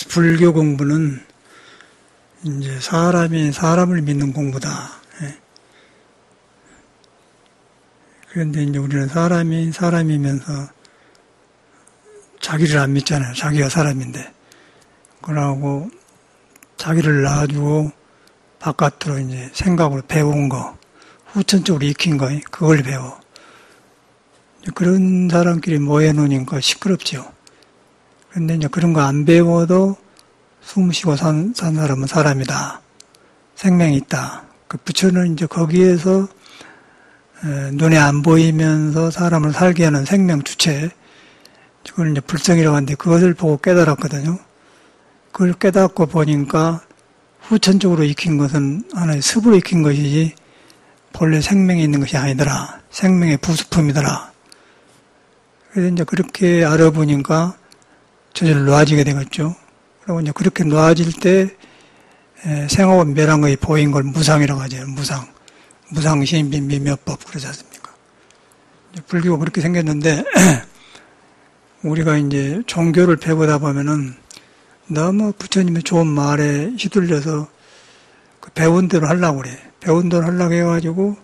불교 공부는 이제 사람이 사람을 믿는 공부다. 예. 그런데 이제 우리는 사람이 사람이면서 자기를 안 믿잖아요. 자기가 사람인데. 그러고 자기를 놔주고 바깥으로 이제 생각으로 배운 거, 후천적으로 익힌 거, 그걸 배워. 그런 사람끼리 모여놓으니까 시끄럽죠. 그런데 이제 그런 거 안 배워도 숨 쉬고 산 사람은 사람이다. 생명이 있다. 그 부처는 이제 거기에서 눈에 안 보이면서 사람을 살게 하는 생명 주체, 그걸 이제 불성이라고 하는데 그것을 보고 깨달았거든요. 그걸 깨닫고 보니까 후천적으로 익힌 것은 하나의 습으로 익힌 것이지 본래 생명이 있는 것이 아니더라. 생명의 부수품이더라. 그래서 이제 그렇게 알아보니까 저절로 놓아지게 되겠죠. 그리고 이제 그렇게 놓아질 때 생업은 멸한 것이 보인 걸 무상이라고 하죠. 무상. 무상신비 미묘법 그러지 않습니까? 불교가 그렇게 생겼는데 우리가 이제 종교를 배우다 보면은 너무 부처님의 좋은 말에 휘둘려서 그 배운 대로 하려고 그래. 배운 대로 하려고 해가지고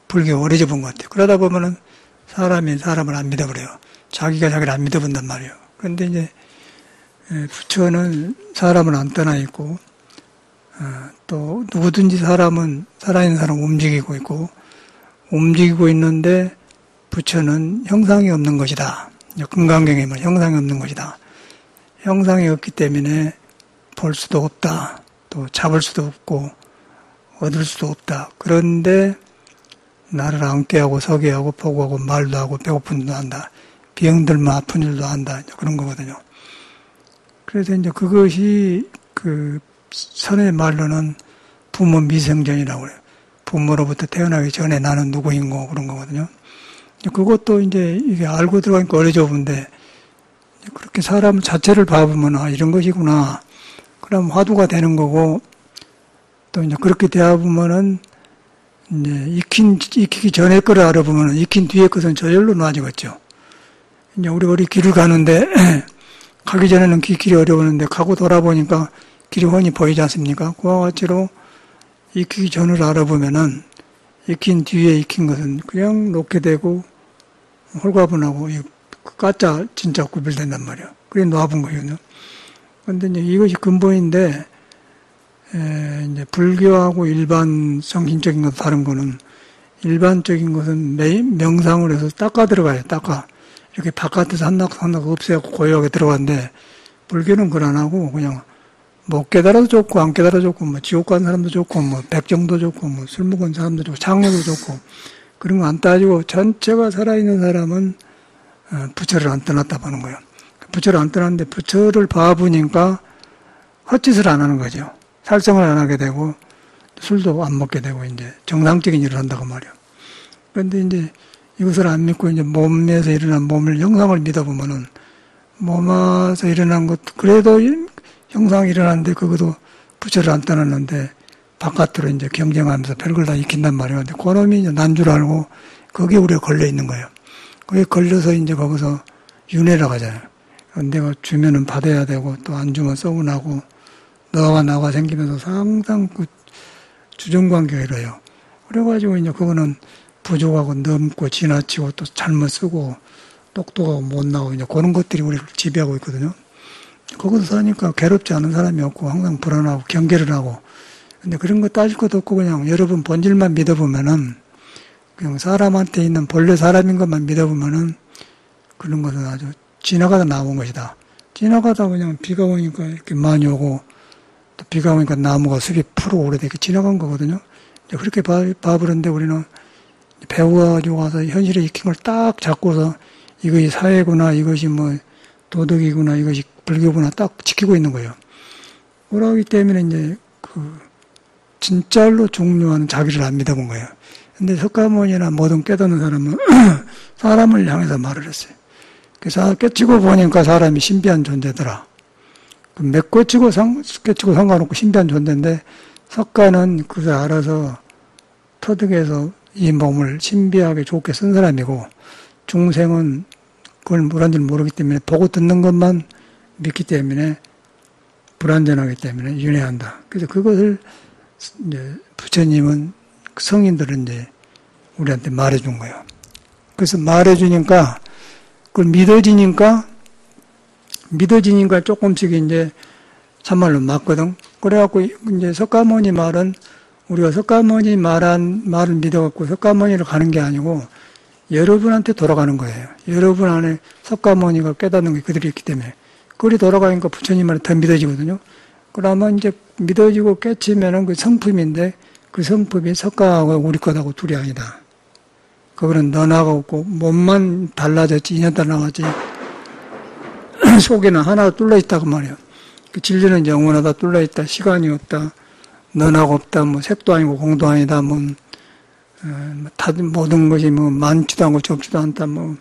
불교가 어려져본 것 같아요. 그러다 보면은 사람이 사람을 안 믿어버려요. 자기가 자기를 안 믿어본단 말이에요. 그런데 이제 부처는 사람을 안 떠나 있고 또 누구든지 사람은 살아있는 사람 움직이고 있고 움직이고 있는데 부처는 형상이 없는 것이다. 금강경에 말 형상이 없는 것이다. 형상이 없기 때문에 볼 수도 없다. 또 잡을 수도 없고 얻을 수도 없다. 그런데 나를 앉게 하고 서게 하고 보고 하고 말도 하고 배고픈 일도 한다. 병들면 아픈 일도 한다. 그런 거거든요. 그래서 이제 그것이 그 선의 말로는 부모 미생전이라고 그래요. 부모로부터 태어나기 전에 나는 누구인고 그런 거거든요. 그것도 이제 이게 알고 들어가니까 어려져 보는데 그렇게 사람 자체를 봐보면 아 이런 것이구나. 그럼 화두가 되는 거고 또 이제 그렇게 대해보면은 이제 익히기 전에 거를 알아보면은 익힌 뒤에 것은 저절로 놔지겠죠. 이제 우리 길을 가는데 가기 전에는 길이 어려웠는데 가고 돌아보니까 길이 훤히 보이지 않습니까? 그와 같이로 익히기 전을 알아보면은 익힌 뒤에 익힌 것은 그냥 놓게 되고 홀가분하고 가짜 진짜 구별된단 말이에요. 그게 놓아본 거거든요. 그런데 이제 이것이 근본인데 이제 불교하고 일반 정신적인 것 다른 거는 일반적인 것은 명상을 해서 닦아 들어가요. 닦아. 이렇게 바깥에서 한낙 없애고 고요하게 들어가는데 불교는 그걸 안 하고 그냥 못 깨달아도 좋고 안 깨달아도 좋고 뭐 지옥 간 사람도 좋고 뭐 백정도 좋고 뭐 술 먹은 사람도 좋고 장녀도 좋고 그런 거 안 따지고 전체가 살아있는 사람은 부처를 안 떠났다 보는 거예요. 부처를 안 떠났는데 부처를 봐보니까 헛짓을 안 하는 거죠. 살성을 안 하게 되고 술도 안 먹게 되고 이제 정상적인 일을 한다고 말이에요. 그런데 이제 이것을 안 믿고 이제 몸에서 일어난 몸을 형상을 믿어보면은 몸에서 일어난 것 그래도 형상이 일어났는데 그것도 부처를 안 떠났는데 바깥으로 이제 경쟁하면서 별걸 다 익힌단 말이에요. 근데 그놈이 이제 난 줄 알고 거기에 우리가 걸려 있는 거예요. 거기에 걸려서 이제 거기서 윤회라고 하잖아요. 내가 주면은 받아야 되고 또 안 주면 서운하고 너와 나가 생기면서 항상 그 주정관계가 이래요. 그래가지고 이제 그거는 부족하고 넘고 지나치고 또 잘못 쓰고 똑똑하고 못나고 이제 그런 것들이 우리를 지배하고 있거든요. 거기서 사니까 괴롭지 않은 사람이 없고 항상 불안하고 경계를 하고 근데 그런 거 따질 것도 없고 그냥 여러분 본질만 믿어보면은 그냥 사람한테 있는 본래 사람인 것만 믿어보면은 그런 것은 아주 지나가다 나온 것이다. 지나가다 그냥 비가 오니까 이렇게 많이 오고 또 비가 오니까 나무가 숲이 푸르 오래되게 지나간 거거든요. 그렇게 봐버렸는데 우리는 배워가지고 와서 현실에 익힌 걸 딱 잡고서 이것이 사회구나, 이것이 뭐 도덕이구나, 이것이 불교구나 딱 지키고 있는 거예요. 그러기 때문에 이제 그 진짜로 중요한 자기를 안 믿어본 거예요. 근데 석가모니나 모든 깨닫는 사람은 사람을 향해서 말을 했어요. 그래서 깨치고 보니까 사람이 신비한 존재더라. 깨치고 상관없고 신비한 존재인데 석가는 그걸 알아서 터득해서 이 몸을 신비하게 좋게 쓴 사람이고 중생은 그걸 뭐란 줄 모르기 때문에 보고 듣는 것만 믿기 때문에 불완전하기 때문에 윤회한다. 그래서 그것을 이제 부처님은 성인들은 이제 우리한테 말해준 거예요. 그래서 말해주니까 그걸 믿어지니까 조금씩 이제 참말로 맞거든. 그래갖고 이제 석가모니 말은 우리가 석가모니 말한 말을 믿어갖고 석가모니를 가는 게 아니고 여러분한테 돌아가는 거예요. 여러분 안에 석가모니가 깨닫는 게 그들이 있기 때문에. 그리 돌아가니까 부처님 말이 더 믿어지거든요. 그러면 이제 믿어지고 깨치면은 그 성품인데 그 성품이 석가하고 우리 것하고 둘이 아니다. 그거는 너나고 몸만 달라졌지, 인연 달라졌지. 속에는 하나 뚫려 있다고 말이에요. 그 진리는 영원하다, 뚫려 있다, 시간이 없다, 너나고 없다, 뭐 색도 아니고 공도 아니다, 뭐, 모든 것이 뭐 많지도 않고 적지도 않다, 뭐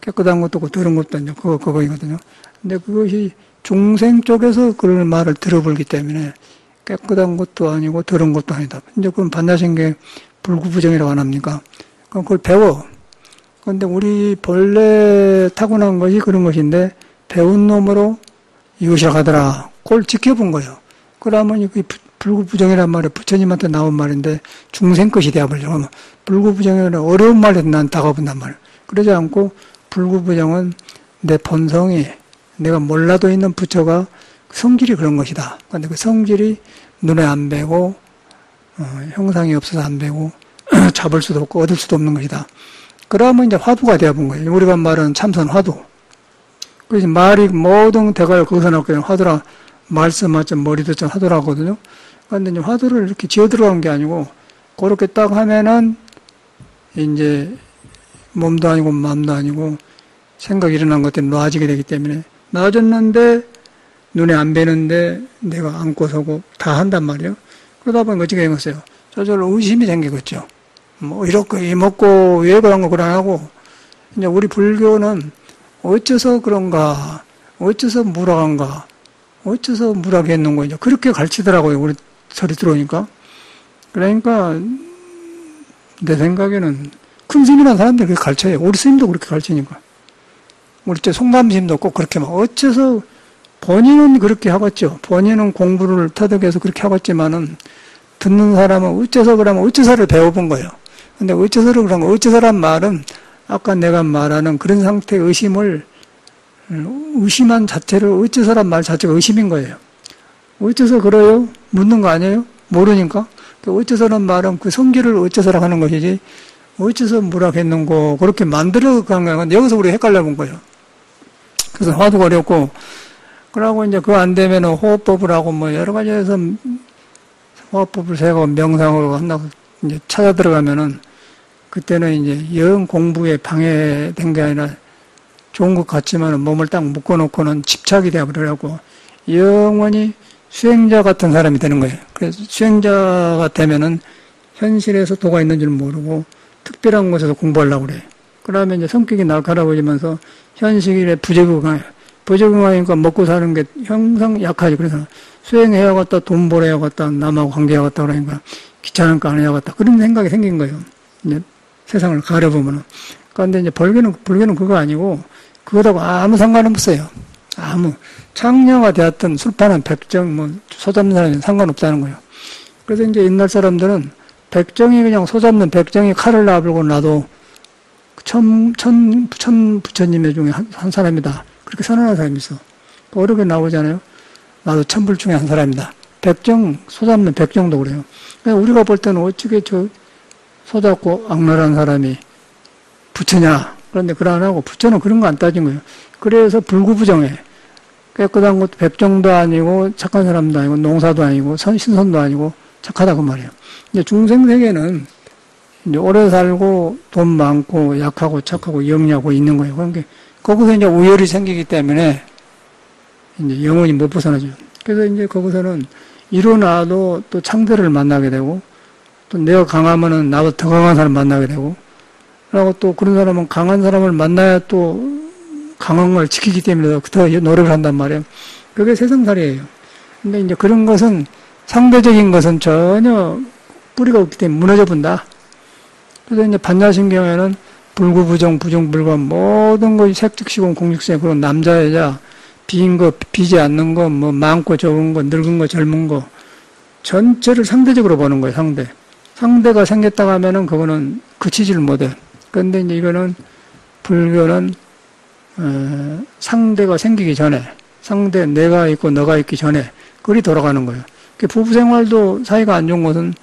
깨끗한 것도 없고 더러운 것도 아니고 그거이거든요. 근데 그것이 중생 쪽에서 그런 말을 들어보기 때문에 깨끗한 것도 아니고 더러운 것도 아니다. 이제 그럼 반야신경 불구부정이라고 안 합니까? 그럼 그걸 배워. 그런데 우리 본래 타고난 것이 그런 것인데 배운 놈으로 이것이라 하더라. 그걸 지켜본 거예요. 그러면 이 불구부정이란 말이 부처님한테 나온 말인데 중생 것이 되어버리죠. 불구부정이라는 어려운 말에 난 다가본단 말이에요. 그러지 않고 불구부정은 내 본성이 내가 몰라도 있는 부처가 성질이 그런 것이다. 그런데 그 성질이 눈에 안 배고 형상이 없어서 안 배고 잡을 수도 없고 얻을 수도 없는 것이다. 그러면 이제 화두가 되어본 거예요. 우리가 말하는 참선 화두. 그래서 말이 모든 대가를 거기서 나왔거든요. 화두라 말씀하자 머리 듣자 화두라 하거든요. 그런데 이제 화두를 이렇게 지어 들어간 게 아니고 그렇게 딱 하면은 이제 몸도 아니고 마음도 아니고 생각이 일어난 것들이 놔지게 되기 때문에 놔졌는데 눈에 안 뵈는데 내가 안고 서고 다 한단 말이에요. 그러다 보니까 어떻게 되겠어요? 저절로 의심이 생기겠죠. 뭐 이렇게 먹고 왜 그런 거 그런 하고 이제 우리 불교는 어째서 그런가, 어째서 무락한가, 어째서 무락했는 거냐 그렇게 가르치더라고요. 우리 소리 들어오니까. 그러니까 내 생각에는 큰 스님이라는 사람들이 그렇게 가르쳐요. 우리 스님도 그렇게 가르치니까. 우리 때 송담스님도 꼭 그렇게 막 어째서 본인은 그렇게 하겠죠. 본인은 공부를 터득해서 그렇게 하겠지만은 듣는 사람은 어째서 그러면 어째서를 배워본 거예요. 근데 어째서를 그러면 어째서란 말은 아까 내가 말하는 그런 상태의 의심한 자체를 어째서란 말 자체가 의심인 거예요. 어째서 그래요? 묻는 거 아니에요? 모르니까. 어째서란 말은 그 성질을 어째서라 하는 것이지 어째서 무락했는고 그렇게 만들어 간 거예요. 여기서 우리 헷갈려 본 거예요. 그래서 화두가 어렵고 그러고 이제 그거 안 되면 호흡법을 하고 뭐 여러 가지에서 호흡법을 세고 명상으로 한다고 이제 찾아 들어가면은 그때는 이제 영 공부에 방해된 게 아니라 좋은 것 같지만 몸을 딱 묶어놓고는 집착이 되어버리고 영원히 수행자 같은 사람이 되는 거예요. 그래서 수행자가 되면은 현실에서 도가 있는 줄 모르고 특별한 곳에서 공부하려고 그래요. 그러면 이제 성격이 날카로워지면서 현실에 부적응해요. 부적응하니까 먹고 사는 게 항상 약하지. 그래서 수행해야겠다, 돈 벌어야겠다, 남하고 관계해야겠다 그러니까 귀찮으니까 안 해야겠다. 그런 생각이 생긴 거예요. 이제 세상을 가려보면은. 그런데 이제 불교는 그거 아니고 그거하고 아무 상관없어요. 아무. 창녀가 되었던 술파는 백정, 뭐, 소 잡는 사람이 상관없다는 거예요. 그래서 이제 옛날 사람들은 백정이 그냥 소 잡는 백정이 칼을 놔불고 나도 천 부처님의 중에 한 사람이다. 그렇게 선언한 사람이 있어. 어렵게 나오잖아요. 나도 천불 중에 한 사람이다. 백정, 소 잡는 백정도 그래요. 그러니까 우리가 볼 때는 어떻게 소 잡고 악랄한 사람이 부처냐. 그런데 그러하고 부처는 그런 거 안 따진 거예요. 그래서 불구부정해. 깨끗한 것도 백정도 아니고 착한 사람도 아니고 농사도 아니고 신선도 아니고 착하다고 말이에요. 이제 중생세계는 이제 오래 살고 돈 많고 약하고 착하고 영리하고 있는 거예요. 그러니까 거기서 이제 우열이 생기기 때문에 이제 영원히 못 벗어나죠. 그래서 이제 거기서는 일어나도 또 창대를 만나게 되고 또 내가 강하면은 나도 더 강한 사람 만나게 되고 그리고 또 그런 사람은 강한 사람을 만나야 또 강한 걸 지키기 때문에 더 노력을 한단 말이에요. 그게 세상살이에요. 근데 이제 그런 것은 상대적인 것은 전혀 뿌리가 없기 때문에 무너져 본다. 그래서 이제 반야신경에는 불구부정, 부정불관 모든 것이 색즉시공 공직세 그런 남자 여자 빈 거, 비지 않는 거, 뭐 많고 적은 거, 늙은 거, 젊은 거 전체를 상대적으로 보는 거예요. 상대가 생겼다고 하면은 그거는 그치지를 못해. 그런데 이제 이거는 불교는 상대가 생기기 전에, 상대 내가 있고 너가 있기 전에 그리 돌아가는 거예요. 부부 생활도 사이가 안 좋은 것은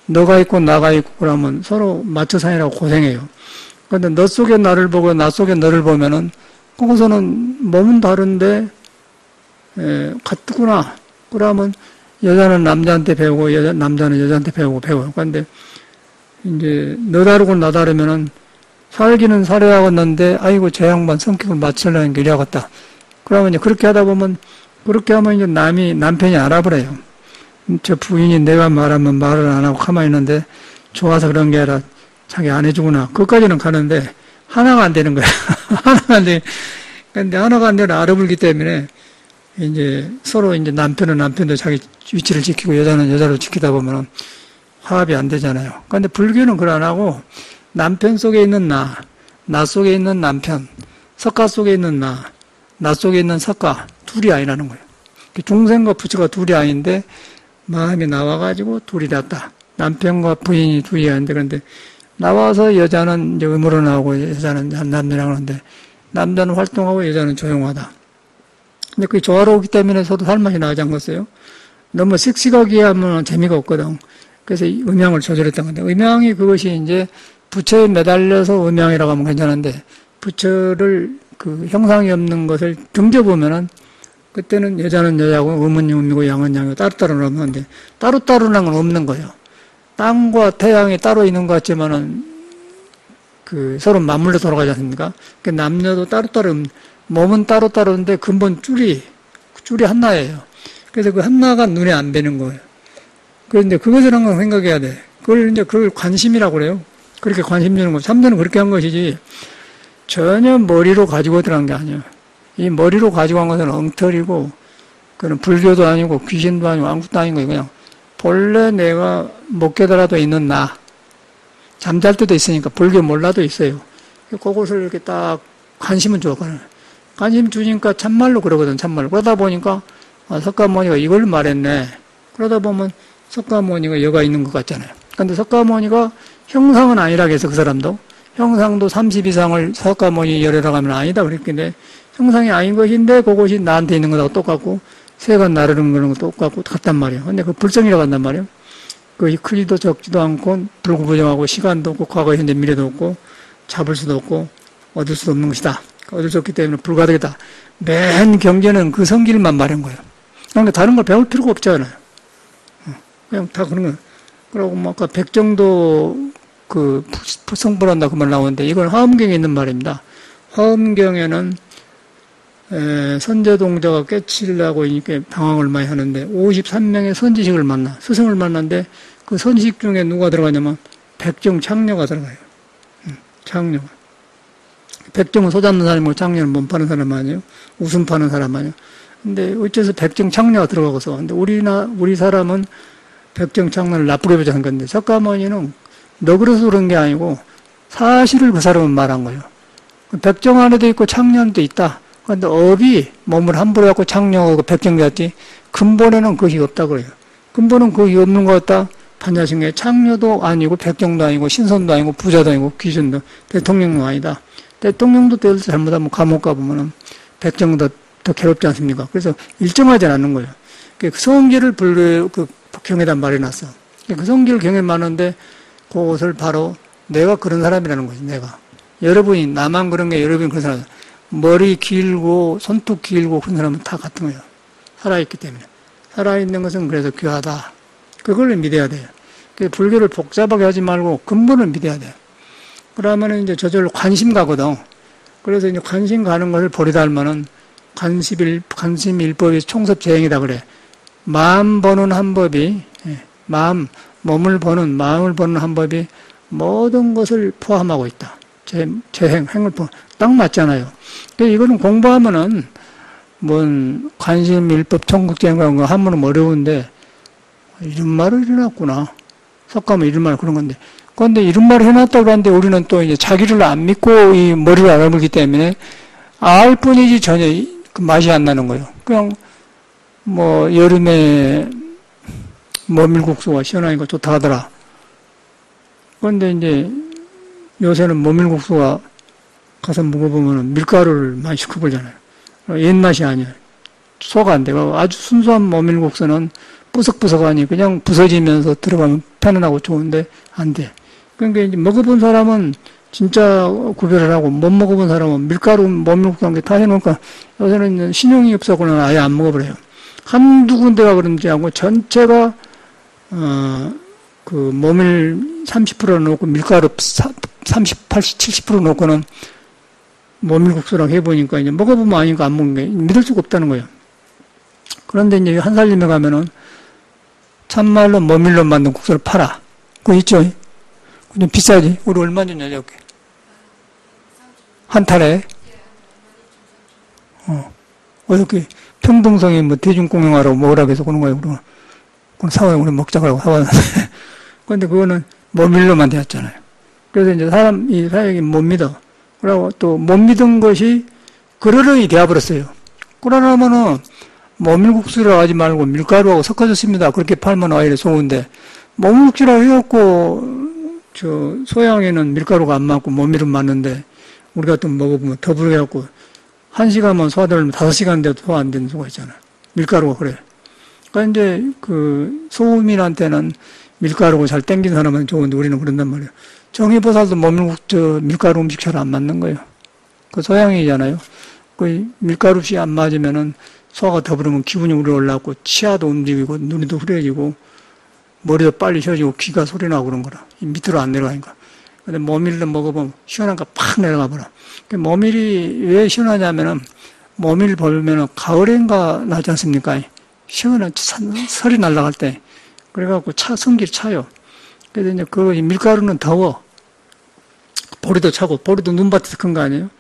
너가 있고 나가 있고 그러면 서로 맞춰 사느라고 고생해요. 그런데 너 속에 나를 보고 나 속에 너를 보면은 거기서는 몸은 다른데 같구나. 그러면 여자는 남자한테 배우고 남자는 여자한테 배워요. 그런데 이제 너 다르고 나 다르면은 살기는 살아야겠는데 아이고 제 양반 성격을 맞추려는 게 이래야겠다. 그러면 이제 그렇게 하다 보면 그렇게 하면 이제 남편이 알아버려요. 저 부인이 내가 말하면 말을 안 하고 가만히 있는데 좋아서 그런 게 아니라 자기 안 해주구나. 그것까지는 가는데 하나가 안 되는 거야. 하나가 안 돼. 근데 하나가 안 되는 알아불기 때문에 이제 서로 이제 남편은 남편도 자기 위치를 지키고 여자는 여자로 지키다 보면 화합이 안 되잖아요. 그런데 불교는 그걸 안 하고 남편 속에 있는 나 속에 있는 남편, 석가 속에 있는 나 속에 있는 석가 둘이 아니라는 거예요. 중생과 부처가 둘이 아닌데 마음이 나와가지고 둘이 됐다. 남편과 부인이 둘이 아닌데 그런데 나와서 여자는 이제 음으로 나오고 여자는 남녀랑 하는데 남자는 활동하고 여자는 조용하다. 근데 그게 조화로우기 때문에 저도 살 맛이 나지 않겠어요? 너무 씩씩하게 하면 재미가 없거든. 그래서 음양을 조절했던 건데 음양이 그것이 이제 부처에 매달려서 음양이라고 하면 괜찮은데 부처를 그 형상이 없는 것을 등져보면은 그때는 여자는 여자고 음은 음이고 양은 양이고 따로따로 없는데 따로따로란 건 없는 거예요. 땅과 태양이 따로 있는 것 같지만은 그 서로 맞물려 돌아가지 않습니까? 그 남녀도 따로따로 몸은 따로따로인데 근본 줄이 하나예요. 그래서 그 하나가 눈에 안 뵈는 거예요. 그런데 그것을 항상 생각해야 돼. 그걸 관심이라고 그래요. 그렇게 관심 주는 거. 참선은 그렇게 한 것이지 전혀 머리로 가지고 들어간 게 아니에요. 이 머리로 가지고 간 것은 엉터리고 그는 불교도 아니고 귀신도 아니고 아무것도 아닌 거예요. 그냥 본래 내가 못 깨달아도 있는 나. 잠잘 때도 있으니까 불교 몰라도 있어요. 그것을 이렇게 딱 관심은 줬거든요. 관심 주니까 참말로 그러거든, 참말로. 그러다 보니까 석가모니가 이걸 말했네. 그러다 보면 석가모니가 여가 있는 것 같잖아요. 근데 석가모니가 형상은 아니라 해서 그 사람도 형상도 30 이상을 석가모니 열애라고 하면 아니다 그랬는데 형상이 아닌 것인데 그것이 나한테 있는 거하고 똑같고 새가 나르는 거는 똑같고 같단 말이에요. 근데 그 불성이라고 한단 말이에요. 그 크기도 적지도 않고 불구부정하고 시간도 없고 과거 현재 미래도 없고 잡을 수도 없고 얻을 수도 없는 것이다. 얻을 수 없기 때문에 불가득이다. 맨 경제는 그 성질만 말한 거예요. 그러니까 다른 걸 배울 필요가 없잖아요. 그냥 다 그런 거예요. 그러고 뭐 아까 백정도 그 성불한다 그 말 나오는데 이건 화엄경에 있는 말입니다. 화엄경에는 선제동자가 깨치려고 이렇게 방황을 많이 하는데 53명의 선지식을 만나 스승을 만났는데 그 선지식 중에 누가 들어가냐면 백정 창녀가 들어가요. 창녀가. 백정은 소 잡는 사람이고 창녀는 몸 파는 사람 아니에요. 웃음 파는 사람 아니에요. 근데 어째서 백정 창녀가 들어가고서 근데 우리 사람은 백정 창녀를 나쁘게 보자는 건데 석가모니는 너그러서 그런 게 아니고 사실을 그 사람은 말한 거예요. 백정 안에도 있고 창녀도 있다. 그런데 업이 몸을 함부로 갖고 창녀하고 백정되었지 근본에는 그것이 없다 그래요. 근본은 그것이 없는 것 같다. 판자신경에 창녀도 아니고 백정도 아니고 신선도 아니고 부자도 아니고 귀신도 대통령도 아니다. 대통령도 때를 잘못하면 감옥 가보면 백정도 더 괴롭지 않습니까? 그래서 일정하지 않는 거예요. 그 성질을 그 경에다 말해놨어. 그 성질 경에 많은데 그것을 바로 내가 그런 사람이라는 거지. 내가 여러분이 나만 그런 게 여러분이 그런 사람. 머리 길고 손톱 길고 그런 사람은 다 같은 거예요. 살아있기 때문에. 살아있는 것은 그래서 귀하다. 그걸 믿어야 돼요. 그래서 불교를 복잡하게 하지 말고 근본을 믿어야 돼요. 그러면 이제 저절로 관심 가거든. 그래서 이제 관심 가는 것을 버리다 하면은 관심 일법이 총섭재행이다 그래. 마음 보는 한 법이, 몸을 보는, 마음을 보는 한 법이 모든 것을 포함하고 있다. 행을 딱 맞잖아요. 근데 이거는 공부하면은, 관심 일법 총극재행 그런 거 하면은 어려운데, 이런 말을 해놨구나. 석가면 이런 말 그런 건데. 그런데 이런 말을 해놨다고 그러는데 우리는 또 이제 자기를 안 믿고 이 머리를 알아보기 때문에 알 뿐이지 전혀 그 맛이 안 나는 거예요. 그냥 뭐 여름에 모밀국수가 시원하니까 좋다 하더라. 그런데 이제 요새는 모밀국수가 가서 먹어보면 밀가루를 많이 시켜버리잖아요. 옛맛이 아니에요. 소화가 안 돼요. 아주 순수한 모밀국수는 뿌석뿌석하니 그냥 부서지면서 들어가면 편안하고 좋은데 안 돼. 그러니까 이제 먹어본 사람은 진짜 구별을 하고 못 먹어본 사람은 밀가루 모밀국수 한 게 다 해놓으니까 요새는 신용이 없어서는 아예 안 먹어버려요. 한두 군데가 그런지 하고 전체가 그 모밀 30% 넣고 밀가루 30, 80, 70% 넣고는 모밀국수라고 해보니까 이제 먹어보면 아니까 안 먹는 게 믿을 수가 없다는 거예요. 그런데 이제 한 살림에 가면은 참말로 모밀로 만든 국수를 팔아. 그거 있죠? 좀 비싸지? 우리 얼마 줬냐, 저기? 한 탈에? 어저께 평동성에 뭐 대중공연하라고 먹으라고 해서 그런 거예요. 그럼 사와요. 우리 먹자고 하고 사왔는데. 그런데 그거는 모밀로만 되었잖아요. 그래서 이제 이 사역이 못 믿어. 그리고 또 못 믿은 것이 그러려니 되어버렸어요. 그러려면은 모밀국수라고 하지 말고 밀가루하고 섞어졌습니다. 그렇게 팔면 오히려 좋은데, 모밀국수라고 해갖고, 소양에는 밀가루가 안 맞고 모밀은 맞는데, 우리가 또 먹어보면 더블 해갖고, 1시간만 소화되려면 5시간 돼도 소화 안 되는 수가 있잖아요. 밀가루가 그래. 그러니까 이제 소음인한테는 밀가루가 잘 땡긴 사람은 좋은데 우리는 그런단 말이에요. 정의보살도 밀가루 음식 잘 안 맞는 거예요. 그 소양이잖아요. 그 밀가루 없이 안 맞으면은 소화가 더부르면 기분이 올라오고 치아도 움직이고 눈이도 흐려지고 머리도 빨리 쉬어지고 귀가 소리나고 그런 거라. 밑으로 안 내려가니까. 근데 모밀로 먹어보면 시원한 거 팍 내려가 버려. 모밀이 왜 시원하냐면은 모밀 보면은 가을엔가 나지 않습니까? 시원한 설이 날아갈 때. 그래갖고 성질이 차요. 그래서 이제 밀가루는 더워. 보리도 차고, 보리도 눈밭에서 큰 거 아니에요?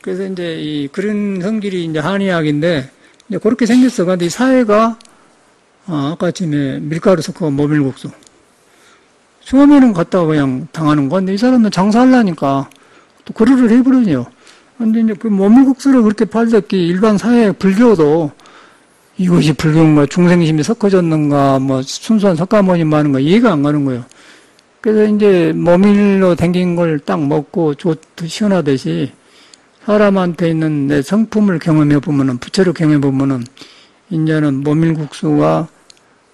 그래서 이제 그런 성질이 이제 한의학인데, 이제 그렇게 생겼어. 근데 이 사회가, 아까 아침에 밀가루 섞어 모밀국수. 처음에는 갔다가 그냥 당하는 건데, 이 사람은 장사하려니까 또 그러를 해버리죠. 근데 이제 그 모밀국수를 그렇게 팔렸기 일반 사회 불교도 이것이 불교인가 중생심이 섞어졌는가 뭐 순수한 석가모니 하는 거 이해가 안 가는 거예요. 그래서 이제 모밀로 댕긴 걸 딱 먹고 시원하듯이 사람한테 있는 내 성품을 경험해 보면은 부처를 경험해 보면은 이제는 모밀국수와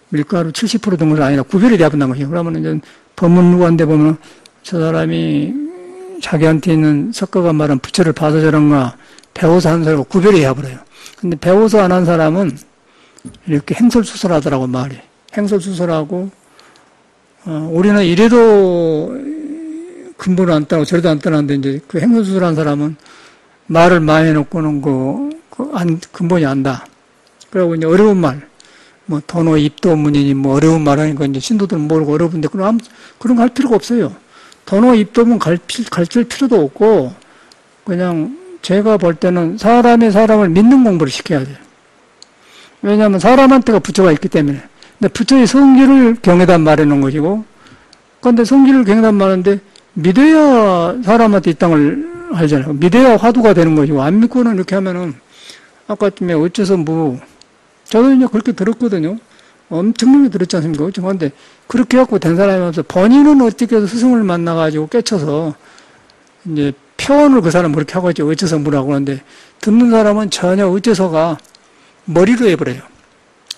밀가루 70%된 것이 아니라 구별이 되어본다는 거예요. 그러면 이제 법문루한테 보면 저 사람이 자기한테 있는 석가가 말한 부처를 봐서 저런가 배워서 하는 사람과 구별이 해버려요. 근데 배워서 안 한 사람은 이렇게 행설수설하더라고 말이. 행설수설하고 우리는 이래도 근본을 안 따고 저래도 안 따는데 이제 그 행설수설한 사람은 말을 많이 해놓고는 근본이 안다. 그리고 이제 어려운 말, 뭐 도노 입도문이니 뭐 어려운 말 하니까 이제 신도들은 모르고 어려운데 그런 거 할 필요가 없어요. 도노 입도문 가르칠 필요도 없고 그냥 제가 볼 때는 사람을 믿는 공부를 시켜야 돼요. 왜냐하면 사람한테가 부처가 있기 때문에. 근데 부처의 성질을 경에다 말해놓은 것이고, 그런데 성질을 경에다 말하는데 믿어야 사람한테 이 땅을 알잖아요. 믿어야 화두가 되는 것이고, 안 믿고는 이렇게 하면은 아까쯤에 어째서 저도 이제 그렇게 들었거든요. 엄청나게 들었지 않습니까? 그런데 그렇게 해갖고 된 사람이 없어. 본인은 어떻게 해서 스승을 만나가지고 깨쳐서 이제 표현을 그 사람 그렇게 하고 있지. 어째서 뭐라고 하는데 듣는 사람은 전혀 어째서가 머리로 해버려요.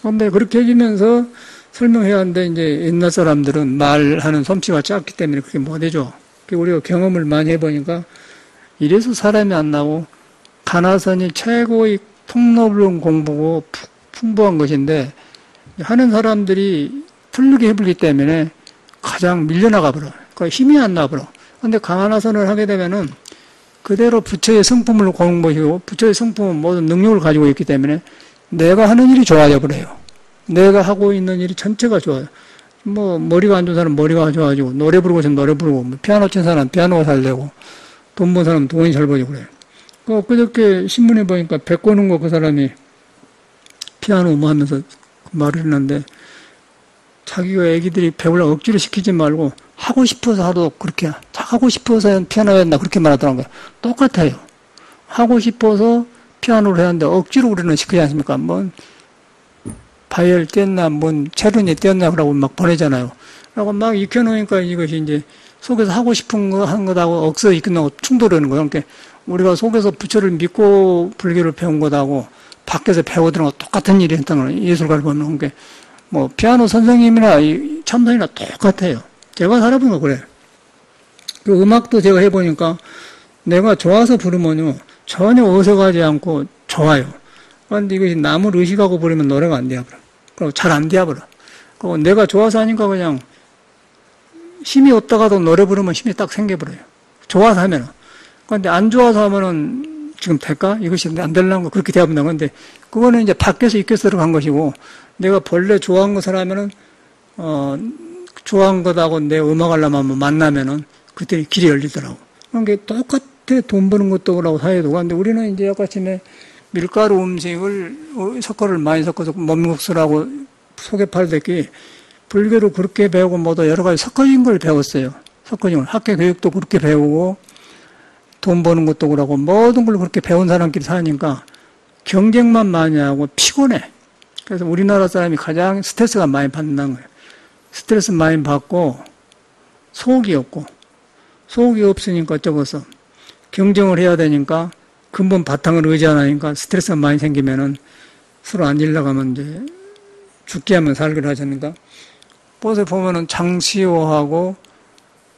그런데 그렇게 해주면서 설명해야 하는데 이제 옛날 사람들은 말하는 솜씨가 작기 때문에 그렇게 못해줘. 우리가 경험을 많이 해보니까 이래서 사람이 안 나고 가나선이 최고의 통로론 공부고 풍부한 것인데 하는 사람들이 틀리게 해버리기 때문에 가장 밀려나가 버려. 그러니까 힘이 안 나버려. 그런데 가나선을 하게 되면은 그대로 부처의 성품을 공부하고 부처의 성품은 모든 능력을 가지고 있기 때문에 내가 하는 일이 좋아져 버려요. 내가 하고 있는 일이 전체가 좋아요. 뭐 머리가 안 좋은 사람은 머리가 좋아지고 노래 부르고 있으면 노래 부르고 뭐 피아노 친 사람은 피아노가 잘 되고 돈 번 사람은 돈이 잘 벌고 그래요. 그저께 신문에 보니까 배 꼬는 거 그 사람이 피아노 뭐 하면서 말을 했는데 자기가 애기들이 배우려 억지로 시키지 말고 하고 싶어서 하도 그렇게 하고 싶어서 피아노 한다 그렇게 말하더라고요. 똑같아요. 하고 싶어서 피아노를 해야 하는데 억지로 우리는 시키지 않습니까? 뭐, 바이엘 뗐나, 뭔, 체르니 뗐나, 그러고 막 보내잖아요. 그러고 막 익혀놓으니까 이것이 이제 속에서 하고 싶은 거 하는 것하고 억서 익혀놓고 충돌하는 거예요. 그러니까 우리가 속에서 부처를 믿고 불교를 배운 것하고 밖에서 배우던 거 똑같은 일이 했다는 거예요. 예술가를 보면. 그러니까 뭐, 피아노 선생님이나 참선이나 똑같아요. 제가 살아보는 거 그래요. 그 음악도 제가 해보니까 내가 좋아서 부르면요. 전혀 어색하지 않고 좋아요. 그런데 이것이 남을 의식하고 부르면 노래가 안 되어버려. 그리고 잘 안 되어버려. 그리고 내가 좋아서 하니까 그냥 힘이 없다가도 노래 부르면 힘이 딱 생겨버려요. 좋아서 하면은. 그런데 안 좋아서 하면은 지금 될까? 이것이 안 되려는 거 그렇게 되어본다. 그런데 그거는 이제 밖에서 익혀서 들어간 것이고 내가 본래 좋아하는 것을 하면은, 좋아하는 것하고 내 음악을 하면 만나면은 그때 길이 열리더라고. 그러니까 똑같아. 돈 버는 것도 그러고 사회도. 그런데 우리는 이제 아까쯤에 밀가루 음식을 석고를 많이 섞어서 몸국수라고 속에 팔듯이 불교로 그렇게 배우고 뭐도 여러 가지 섞어진 걸 배웠어요. 섞어진 걸. 학교 교육도 그렇게 배우고 돈 버는 것도 그러고 모든 걸 그렇게 배운 사람끼리 사니까 경쟁만 많이 하고 피곤해. 그래서 우리나라 사람이 가장 스트레스가 많이 받는다는 거예요. 스트레스 많이 받고 속이 없고 속이 없으니까 어쩌고서 경쟁을 해야 되니까 근본 바탕을 의지 안 하니까 스트레스가 많이 생기면은 서로 안 일나가면 이제 죽게 하면 살기를 하지 않는가? 보세 보면은 장시호하고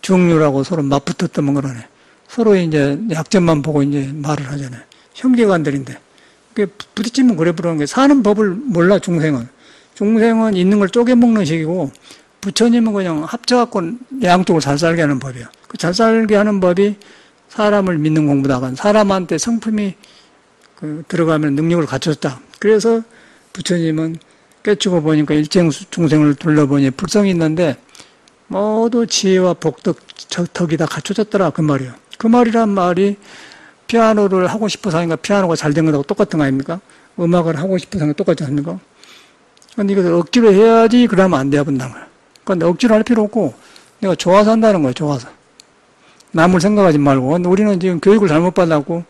정유라고 서로 맞붙었던 거라네. 서로 이제 약점만 보고 이제 말을 하잖아요. 형제간들인데. 그 부딪히면 그래 부르는 게 사는 법을 몰라, 중생은. 중생은 있는 걸 쪼개먹는 식이고 부처님은 그냥 합쳐갖고 양쪽을 잘 살게 하는 법이에요. 그 잘 살게 하는 법이 사람을 믿는 공부다가 사람한테 성품이 들어가면 능력을 갖췄다. 그래서 부처님은 깨치고 보니까 일체 중생을 둘러보니 불성이 있는데 모두 지혜와 복덕, 덕이 다 갖춰졌더라 그 말이에요. 그 말이란 말이 피아노를 하고 싶어서 하니까 피아노가 잘 된 것하고 똑같은 거 아닙니까? 음악을 하고 싶어서 하는 거 똑같지 않습니까? 그런데 이것을 억지로 해야지 그러면 안 돼야 본다는 거예요. 그런데 억지로 할 필요 없고 내가 좋아서 한다는 거예요. 좋아서. 남을 생각하지 말고. 근데 우리는 지금 교육을 잘못 받았고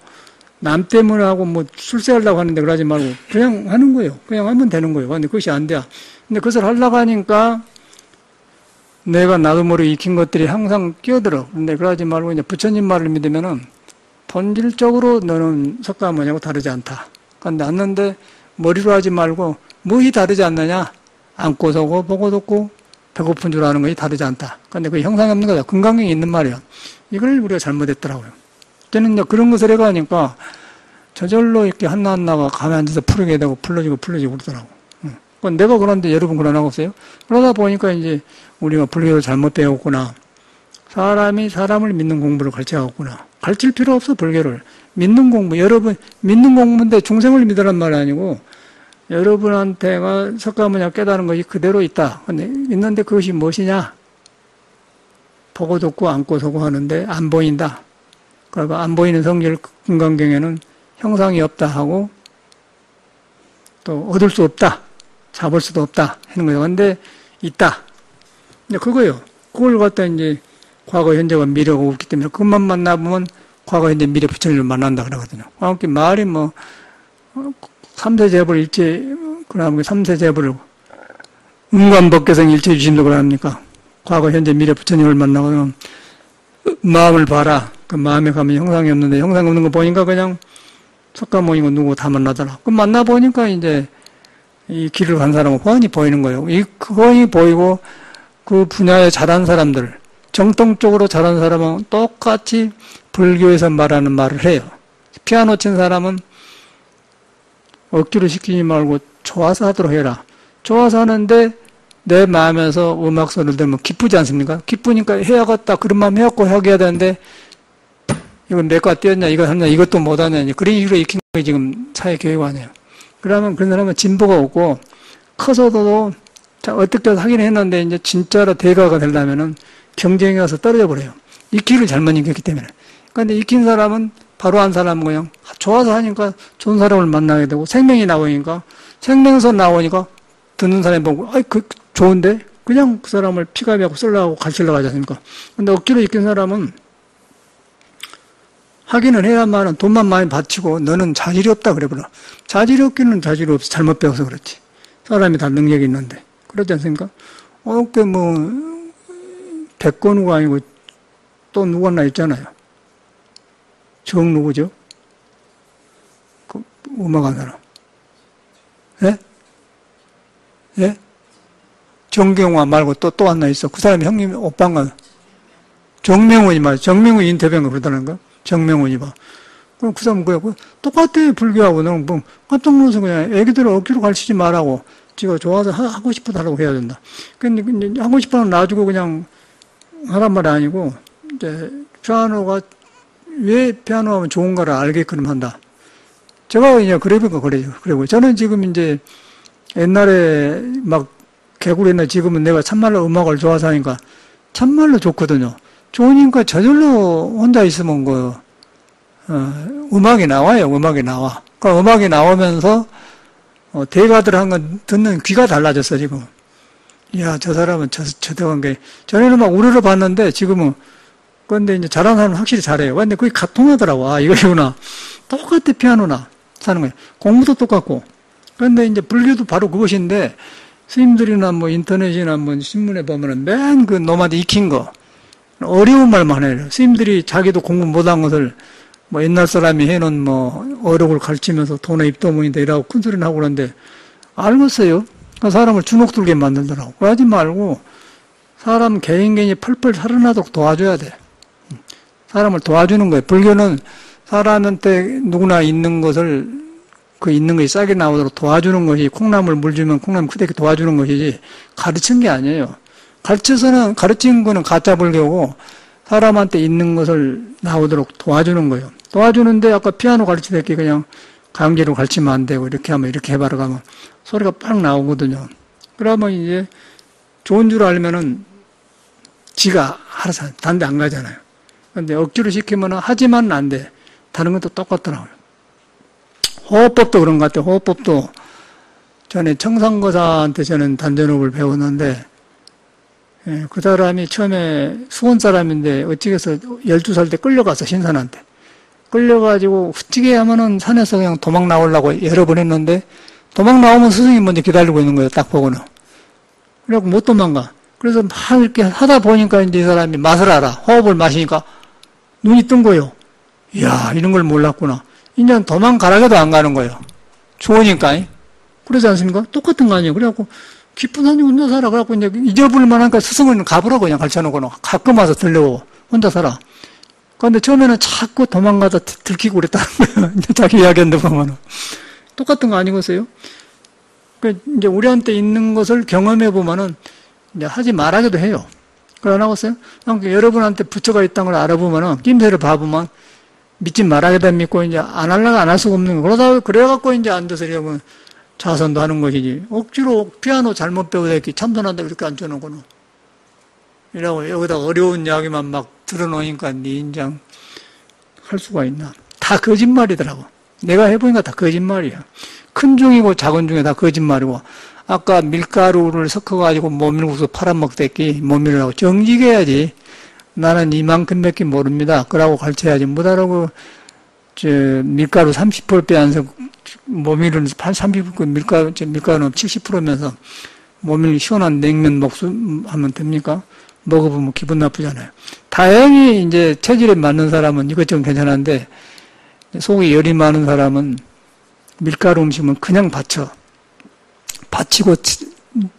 남 때문에 하고 뭐 출세하려고 하는데 그러지 말고 그냥 하는 거예요. 그냥 하면 되는 거예요. 근데 그것이 안 돼. 근데 그것을 하려고 하니까 내가 나도 모르게 익힌 것들이 항상 끼어들어. 근데 그러지 말고 이제 부처님 말을 믿으면은 본질적으로 너는 석가모니하고 다르지 않다. 그런데 앉는데 머리로 하지 말고 무엇이 다르지 않느냐? 앉고 서고 보고 듣고 배고픈 줄 아는 것이 다르지 않다. 그런데 그게 형상이 없는 거다. 금강경에 있는 말이야. 이걸 우리가 잘못했더라고요. 저는 이제 그런 것을 해가니까 저절로 이렇게 하나하나가 가만히 앉아서 풀게 되고 풀러지고 그러더라고. 내가 그런데 여러분 그러나고 있어요? 그러다 보니까 이제 우리가 불교를 잘못 배웠구나. 사람이 사람을 믿는 공부를 가르쳐왔구나. 가르칠 필요 없어, 불교를. 믿는 공부. 여러분, 믿는 공부인데 중생을 믿으란 말이 아니고 여러분한테가 석가모니가 깨달은 것이 그대로 있다. 근데 있는데 그것이 무엇이냐? 보고 듣고 앉고 서고 하는데 안 보인다. 그러니까 안 보이는 성질 금강경에는 형상이 없다 하고 또 얻을 수 없다. 잡을 수도 없다 하는 거예요. 근데 있다. 근데 그거예요. 그걸 갖다 이제 과거, 현재가 미래가 없기 때문에 그것만 만나보면 과거, 현재, 미래 부처님을 만난다 그러거든요. 아무튼 말이 뭐 삼세 재벌 일체 그러면 삼세 재벌을 음관법계성 일체 주심도 그러합니까? 과거, 현재, 미래 부처님을 만나면 마음을 봐라. 그 마음에 가면 형상이 없는데 형상이 없는 거 보니까 그냥 석가모니고 누구 다 만나더라. 그 만나보니까 이제 이 길을 간 사람은 훤히 보이는 거예요. 이 훤히 보이고 그 분야에 잘한 사람들, 정통적으로 잘한 사람은 똑같이 불교에서 말하는 말을 해요. 피아노 친 사람은 억지로 시키지 말고 좋아서 하도록 해라. 좋아서 하는데 내 마음에서 음악 소리를 들으면 기쁘지 않습니까? 기쁘니까 해야겠다. 그런 마음 해갖고 하게 해야 되는데 이건 내과 띄었냐, 이거 하냐, 이것도 못하냐. 그런 식으로 익힌 게 지금 사회 교육 아니에요. 그러면 그런 사람은 진보가 없고 커서도 어떻게 하긴 했는데 이제 진짜로 대가가 되려면은 경쟁에 가서 떨어져 버려요. 익히를 잘못 익혔기 때문에. 그런데 익힌 사람은 바로 한 사람은 그냥 좋아서 하니까 좋은 사람을 만나게 되고 생명이 나오니까 생명서 나오니까 듣는 사람이 보고 아이 그 좋은데 그냥 그 사람을 피가미하고 쓰려고 가르치려고 하지 않습니까? 근데 억지로 익힌 사람은 하기는 해야만은 돈만 많이 바치고 너는 자질이 없다 그래버려. 자질이 없기는 자질이 없어. 잘못 배워서 그렇지. 사람이 다 능력이 있는데. 그렇지 않습니까? 어깨 백건우가 아니고 또 누구나 있잖아요. 정 누구죠? 그 음악한 사람. 예? 예? 정경화 말고 또 하나 있어. 그 사람이 형님 오빠인가? 정명훈이 말이야. 정명훈 인터뷰인가 그러다는가? 정명훈이 봐. 그럼 그 사람은 그래. 똑같아, 불교하고. 너는 뭐, 깜짝 놀라서 그냥 애기들을 억지로 가르치지 말라고. 지가 좋아서 하고 싶어서 하라고 해야 된다. 근데 하고 싶어서 놔주고 그냥 하란 말이 아니고, 이제, 피아노가, 왜 피아노 하면 좋은가를 알게끔 한다. 제가 그냥 그래보니까 그래요. 그리고 저는 지금 이제 옛날에 막 개구리 했나 지금은 내가 참말로 음악을 좋아서 하니까 참말로 좋거든요. 좋으니까 저절로 혼자 있으면 음악이 나와요. 음악이 나와. 그 음악이 나오면서 대가들 한 건 듣는 귀가 달라졌어, 지금. 이야, 저 사람은 저대한 게. 전에는 막 우르르 봤는데 지금은 그런데 이제 잘하는 사람은 확실히 잘해요. 근데 그게 통하더라고. 아, 이거구나. 똑같아, 피아노나. 사는 거예요. 공부도 똑같고. 그런데 이제 불교도 바로 그것인데, 스님들이나 뭐 인터넷이나 뭐 신문에 보면은 맨 그 놈한테 익힌 거. 어려운 말만 해요. 스님들이 자기도 공부 못한 것을 뭐 옛날 사람이 해놓은 뭐 어록을 가르치면서 돈의 입도문이다 이라고 큰 소리는 하고 그러는데, 알겠어요. 그 사람을 주눅들게 만들더라고. 그러지 말고, 사람 개인이 펄펄 살아나도록 도와줘야 돼. 사람을 도와주는 거예요. 불교는 사람한테 누구나 있는 것을 그 있는 것이 싸게 나오도록 도와주는 것이 콩나물 물 주면 콩나물 크게 도와주는 것이지 가르친 게 아니에요. 가르친 거는 가짜 불교고 사람한테 있는 것을 나오도록 도와주는 거예요. 도와주는데 아까 피아노 가르치듯이 그냥 강제로 가르치면 안 되고 이렇게 하면 이렇게 해봐라 가면 소리가 빡 나오거든요. 그러면 이제 좋은 줄 알면은 지가 알아서 단데 안 가잖아요. 근데 억지로 시키면은 하지만 안 돼. 다른 것도 똑같더라고요. 호흡법도 그런 것 같아요. 호흡법도 전에 청산거사한테 저는 단전호흡을 배웠는데, 예, 그 사람이 처음에 수원 사람인데 어찌해서 12살 때 끌려가서 신선한테. 끌려가지고 훌찌게 하면은 산에서 그냥 도망 나오려고 여러 번 했는데, 도망 나오면 스승이 먼저 기다리고 있는 거예요. 딱 보고는. 그래갖고 못 도망가. 그래서 막 이렇게 하다 보니까 이제 이 사람이 맛을 알아. 호흡을 마시니까 눈이 뜬 거예요. 이야, 이런 걸 몰랐구나. 이제 도망가라고도 안 가는 거예요. 좋으니까. 그러지 않습니까? 똑같은 거 아니에요. 그래갖고, 기쁜 산이 혼자 살아. 그래갖고 이제 잊어버릴 만하니까 스승은 가보라고 그냥 가르쳐놓고는 가끔 와서 들려고 혼자 살아. 그런데 처음에는 자꾸 도망가다 들키고 그랬다는 거예요. 이제 자기 이야기한다 보면은. 똑같은 거 아니겠어요? 그 이제 우리한테 있는 것을 경험해 보면은 이제 하지 말아도 해요. 그걸 안 하겠어요? 여러분한테 부처가 있다는 걸 알아보면은, 낌새를 봐보면, 믿지 말아야겠다 믿고, 이제 안 하려고 안 할 수가 없는 거. 그래갖고 이제 앉아서 이러면 자선도 하는 것이지. 억지로 피아노 잘못 배우다 이렇게 참선한다 이렇게 앉혀놓고는. 이라고 여기다 어려운 이야기만 막 들어놓으니까 네 인장 할 수가 있나. 다 거짓말이더라고. 내가 해보니까 다 거짓말이야. 큰 중이고 작은 중에 다 거짓말이고. 아까 밀가루를 섞어가지고 모밀국수 팔아먹댔기 모밀이라고 정직해 해야지. 나는 이만큼밖에 모릅니다. 그러고 가르쳐야지. 못하라고 밀가루 30% 빼안서 모밀은 30% 밀가루는 70%면서 모밀 시원한 냉면 하면 됩니까? 먹어보면 기분 나쁘잖아요. 다행히 이제 체질에 맞는 사람은 이것저것 괜찮은데 속에 열이 많은 사람은 밀가루 음식은 그냥 받치고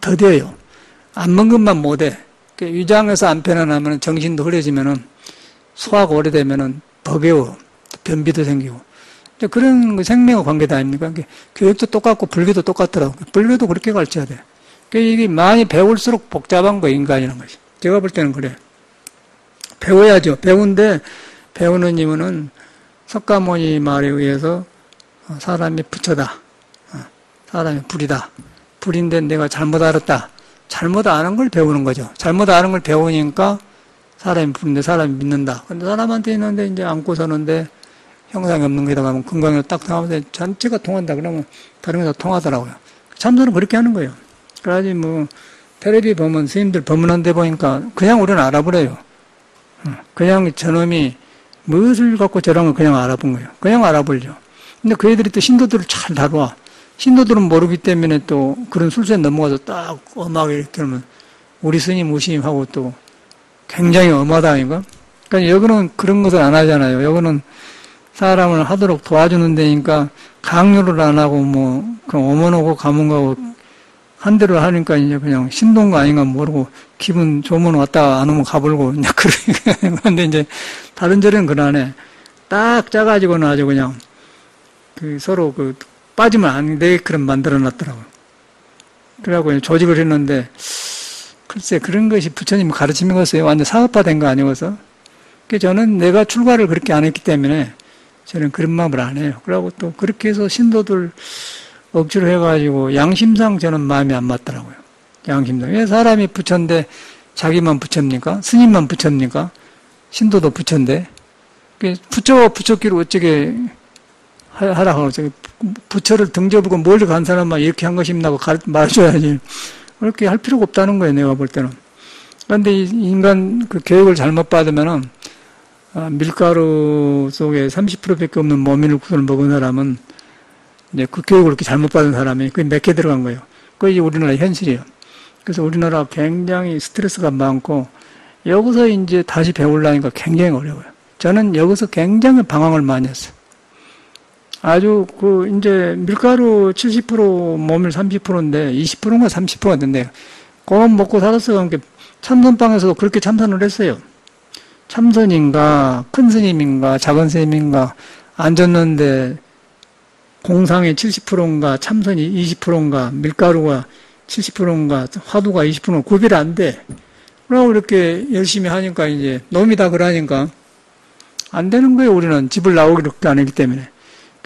더뎌요. 안 먹은 것만 못해. 위장에서 안 편안하면 정신도 흐려지면은 소화가 오래되면은 버거워. 변비도 생기고. 그런 생명과 관계다 아닙니까? 교육도 똑같고 불교도 똑같더라고요. 불교도 그렇게 가르쳐야 돼. 이게 많이 배울수록 복잡한 거 인간이라는 것이. 제가 볼 때는 그래. 배워야죠. 배우는 이유는 석가모니 말에 의해서 사람이 부처다. 사람이 불이다. 불인데 내가 잘못 알았다. 잘못 아는 걸 배우는 거죠. 잘못 아는 걸 배우니까 사람이 불인데 사람이 믿는다. 근데 사람한테 있는데 이제 안고 사는데 형상이 없는 거에다가 하면 건강을 딱 통하면서 전체가 통한다. 그러면 다른 게 다 통하더라고요. 참선은 그렇게 하는 거예요. 그래야지 뭐 텔레비 보면 스님들 법문한 데 보니까 그냥 우리는 알아버려요. 그냥 저놈이 무엇을 갖고 저런 걸 그냥 알아본 거예요. 그냥 알아보죠. 근데 그 애들이 또 신도들을 잘 다뤄와. 신도들은 모르기 때문에 또 그런 술수에 넘어가서 딱 엄하게 이렇게 하면 우리 스님 우심하고 또 굉장히 엄하다 아닌가? 그러니까 여기는 그런 것을 안 하잖아요. 여기는 사람을 하도록 도와주는 데니까 강요를 안 하고 뭐 그냥 어머노고 가문 가고 한 대로 하니까 이제 그냥 신도인가 아닌가 모르고 기분 좋으면 왔다가 안 오면 가불고 그냥 그런데 이제 다른 절에는 그러네. 딱 짜가지고는 아주 그냥 그 서로 그 빠지면 안 되게끔 만들어 놨더라고요. 그래갖고 조직을 했는데 글쎄 그런 것이 부처님이 가르침이었어요. 완전 사업화된 거 아니어서. 그래서 저는 내가 출가를 그렇게 안 했기 때문에 저는 그런 마음을 안 해요. 그러고 또 그렇게 해서 신도들 억지로 해가지고 양심상 저는 마음이 안 맞더라고요. 양심상. 왜 사람이 부처인데 자기만 부처입니까? 스님만 부처입니까? 신도도 부처인데. 부처와 부처끼리 어쩌게 하라고. 부처를 등져보고 멀리 간 사람만 이렇게 한 것입니다고 말해줘야지. 그렇게 할 필요가 없다는 거예요, 내가 볼 때는. 그런데 인간 그 교육을 잘못 받으면은, 밀가루 속에 30%밖에 없는 모밀국수를 먹은 사람은, 이제 그 교육을 그렇게 잘못 받은 사람이 그게 몇 개 들어간 거예요. 그게 이제 우리나라의 현실이에요. 그래서 우리나라 굉장히 스트레스가 많고, 여기서 이제 다시 배우려니까 굉장히 어려워요. 저는 여기서 굉장히 방황을 많이 했어요. 아주 이제 밀가루 70% 모밀 30%인데 20%인가 30%가 된대요. 그건 먹고 살았어요. 그러니까 참선방에서도 그렇게 참선을 했어요. 참선인가 큰 스님인가 작은 스님인가 앉았는데 공상이 70%인가 참선이 20%인가 밀가루가 70%인가 화두가 20%인가 구별이 안 돼. 그러고 이렇게 열심히 하니까 이제 놈이 다 그러니까 안 되는 거예요. 우리는 집을 나오기를 안 했기 때문에.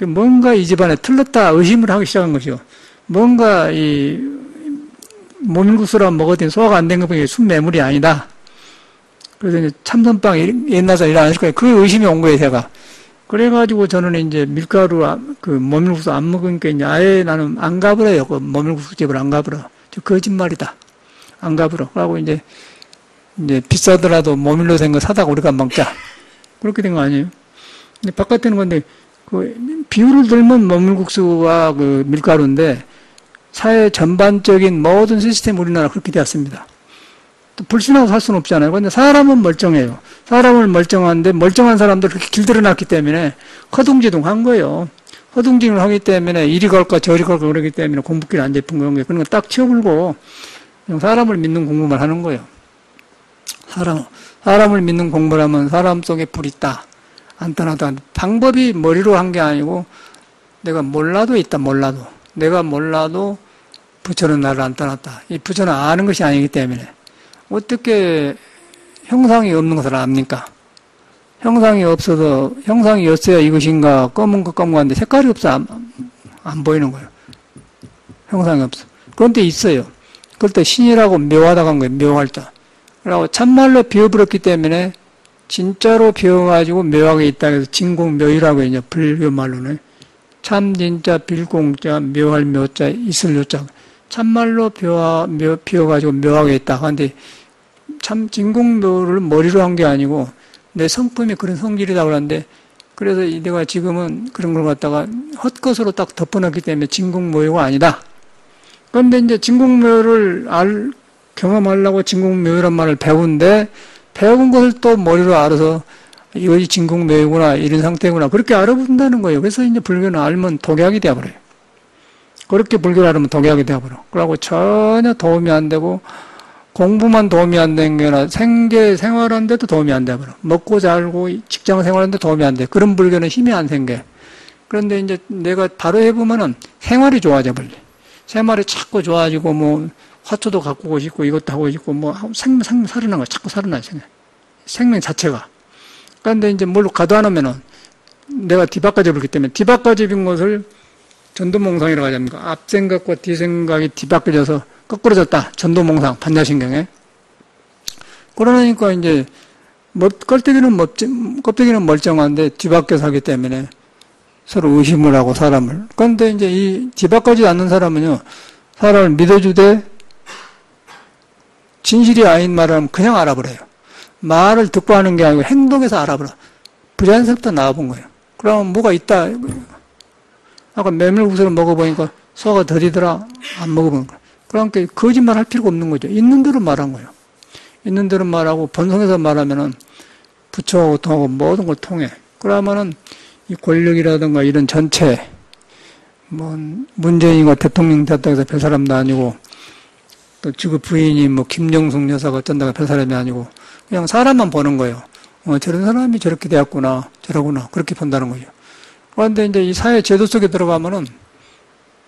뭔가 이 집안에 틀렸다 의심을 하기 시작한 것이요. 뭔가 이 모밀국수라 먹었더니 소화가 안 된 거 보니 순매물이 아니다. 그래서 이제 참선빵 옛날 사람 일 안 했을 거예요. 그 의심이 온 거예요, 제가. 그래가지고 저는 이제 밀가루 그 모밀국수 안 먹으니까 이제 아예 나는 안 가버려요. 그 모밀국수 집을 안 가버려. 저 거짓말이다. 안 가버려. 그러고 이제 비싸더라도 모밀로 된 거 사다가 우리가 먹자. 그렇게 된 거 아니에요. 근데 바깥에는 건데 비율을 들면 모밀국수와 그 밀가루인데 사회 전반적인 모든 시스템 우리나라 그렇게 되었습니다. 또 불신하고 살 수는 없잖아요. 그런데 사람은 멀쩡해요. 사람은 멀쩡한데 멀쩡한 사람들 그렇게 길들여놨기 때문에 허둥지둥한 거예요. 허둥지둥을 하기 때문에 이리 갈까 저리 갈까 그러기 때문에 공부길 안 잡힌 그런 거 딱 치워불고 그냥 사람을 믿는 공부만 하는 거예요. 사람을 믿는 공부를 하면 사람 속에 불이 있다. 안 떠나도 방법이 머리로 한 게 아니고 내가 몰라도 있다. 몰라도 내가 몰라도 부처는 나를 안 떠났다. 이 부처는 아는 것이 아니기 때문에 어떻게 형상이 없는 것을 압니까? 형상이 없어야 이것인가 검은 것 검은 건데 색깔이 없어 안 보이는 거예요. 형상이 없어. 그런데 있어요. 그럴 때 신이라고 묘하다고 한 거예요. 묘할 때. 그리고 참말로 비워버렸기 때문에 진짜로 비워가지고 묘하게 있다 해서 진공묘유라고 이제 불교 말로는 참 진짜 빌공자 묘할 묘자 있을 묘자 참말로 비워가지고 묘하게 있다. 그런데 참 진공묘를 머리로 한 게 아니고 내 성품이 그런 성질이다 그러는데 그래서 내가 지금은 그런 걸 갖다가 헛것으로 딱 덮어놨기 때문에 진공묘유가 아니다. 그런데 이제 진공묘를 경험하려고 진공묘유란 말을 배운데 배운 것을 또 머리로 알아서 이것이 진공묘유구나 이런 상태구나 그렇게 알아본다는 거예요. 그래서 이제 불교는 알면 독약이 되어버려요. 그렇게 불교를 알으면 독약이 되어버려. 그러고 전혀 도움이 안 되고 공부만 도움이 안 되는 게 아니라 생활하는데도 도움이 안 되어버려. 먹고 살고 직장 생활하는데 도움이 안 돼. 그런 불교는 힘이 안 생겨. 그런데 이제 내가 바로 해보면은 생활이 좋아져 버려. 생활이 자꾸 좋아지고 뭐 화초도 가꾸고 싶고 이것도 하고 싶고 뭐 생명 살아난 거 자꾸 살아나요. 생명 자체가. 그런데 이제 뭘로 가도 안 하면은 내가 뒤바꿔져 버렸기 때문에 뒤바꿔집인 것을 전도몽상이라고 하지 않습니까? 앞생각과 뒤생각이 뒤바꿔져서 거꾸로졌다. 전도몽상 반야신경에. 그러니까 이제 껍데기는 멀쩡한데 뒤바뀌어서 하기 때문에 서로 의심을 하고 사람을. 그런데 이제 이 뒤바꿔지지 않는 사람은요. 사람을 믿어주되 진실이 아닌 말을 하면 그냥 알아버려요. 말을 듣고 하는 게 아니고 행동에서 알아버려. 부자연스럽다 나와본 거예요. 그러면 뭐가 있다. 아까 메밀국수를 먹어보니까 소화가 더디더라. 안 먹어본 거예요. 그러니까 거짓말 할 필요가 없는 거죠. 있는 대로 말한 거예요. 있는 대로 말하고 번성해서 말하면은 부처하고 통하고 모든 걸 통해. 그러면은 이 권력이라든가 이런 전체 뭐 문재인과 대통령 됐다고 해서 별 사람도 아니고 또 지구 부인이 뭐 김정숙 여사가 어쩐다고 별 사람이 아니고 그냥 사람만 보는 거예요. 저런 사람이 저렇게 되었구나, 저러구나 그렇게 본다는 거죠. 그런데 이제 이 사회 제도 속에 들어가면은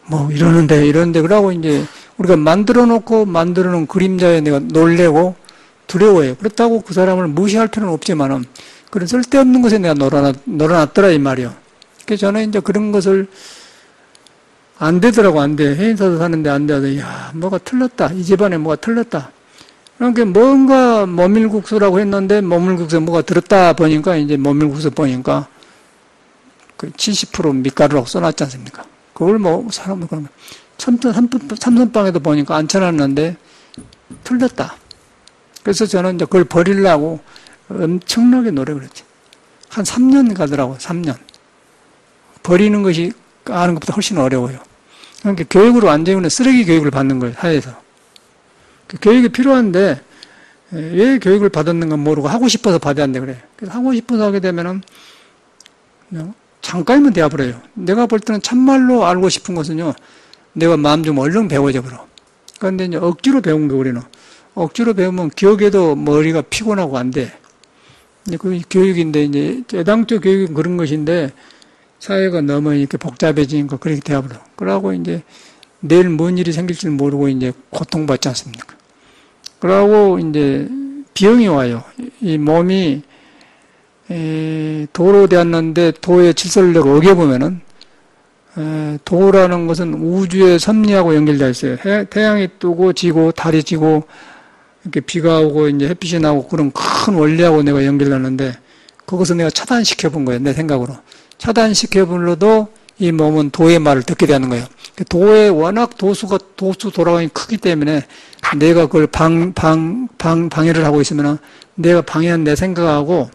뭐 이러는데 그러고 이제 우리가 만들어 놓은 그림자에 내가 놀래고 두려워해요. 그렇다고 그 사람을 무시할 필요는 없지만은 그런 쓸데없는 것에 내가 놀아놨더라 이 말이요. 그래서 저는 이제 그런 것을 안 되더라고, 안 돼. 해인사도 사는데 안 돼서, 야, 뭐가 틀렸다. 이 집안에 뭐가 틀렸다. 그러니까 뭔가 모밀국수라고 했는데, 모밀국수에 뭐가 들었다 보니까, 이제 모밀국수 보니까, 그 70% 밀가루라고 써놨지 않습니까? 그걸 뭐, 사람은 그런 거. 삼선빵에도 보니까 안 쳐놨는데, 틀렸다. 그래서 저는 이제 그걸 버리려고 엄청나게 노력을 했지. 한 3년 가더라고, 3년. 버리는 것이 아는 것보다 훨씬 어려워요. 그러니까 교육으로 완전히 쓰레기 교육을 받는 거예요, 사회에서. 교육이 필요한데, 왜 교육을 받았는가 모르고 하고 싶어서 받아야 한대, 그래. 그래서 하고 싶어서 하게 되면은, 그냥 잠깐이면 되어버려요. 내가 볼 때는 참말로 알고 싶은 것은요, 내가 마음 좀 얼른 배워져 버려. 그런데 이제 억지로 배운 거, 우리는. 억지로 배우면 기억에도 머리가 피곤하고 안 돼. 이제 그 교육인데, 이제 애당초 교육은 그런 것인데, 사회가 너무 이렇게 복잡해지니까 그렇게 되어버려. 그러고 이제 내일 뭔 일이 생길지는 모르고 이제 고통받지 않습니까? 그러고 이제 병이 와요. 이 몸이 도로 되었는데 도의 질서를 내가 어겨보면은 도라는 것은 우주의 섭리하고 연결되어 있어요. 태양이 뜨고 지고 달이 지고 이렇게 비가 오고 이제 햇빛이 나고 그런 큰 원리하고 내가 연결하는데 그것을 내가 차단시켜 본 거예요. 내 생각으로. 차단시켜불러도 이 몸은 도의 말을 듣게 되는 거예요. 도에 워낙 도수 돌아가니 크기 때문에 내가 그걸 방해를 하고 있으면 내가 방해한 내 생각하고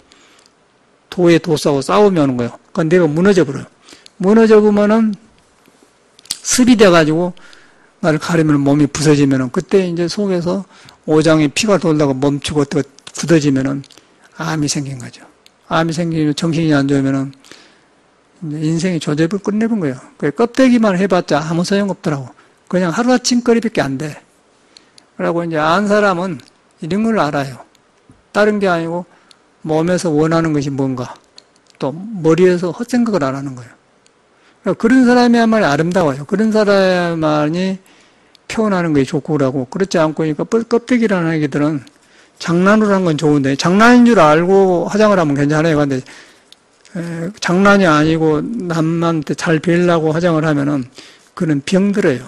도의 도수하고 싸우면 오는 거예요. 그러니까 내가 무너져 버려요. 무너져 보면은 습이 돼가지고 나를 가리면 몸이 부서지면은 그때 이제 속에서 오장에 피가 돌다가 멈추고 또 굳어지면은 암이 생긴 거죠. 암이 생기면 정신이 안 좋으면은 인생의 조잡을 끝내본 거예요. 그 껍데기만 해봤자 아무 소용없더라고. 그냥 하루아침거리밖에 안 돼. 그러고 이제 안 사람은 이런 걸 알아요. 다른 게 아니고 몸에서 원하는 것이 뭔가 또 머리에서 헛생각을 안 하는 거예요. 그러니까 그런 사람이야말로 아름다워요. 그런 사람만이 표현하는 것이 좋고 그러고 그렇지 않고 그러니까 껍데기라는 얘기들은 장난으로 한 건 좋은데 장난인 줄 알고 화장을 하면 괜찮아요. 근데 장난이 아니고 남한테 잘 배우려고 화장을 하면은 그는 병들어요.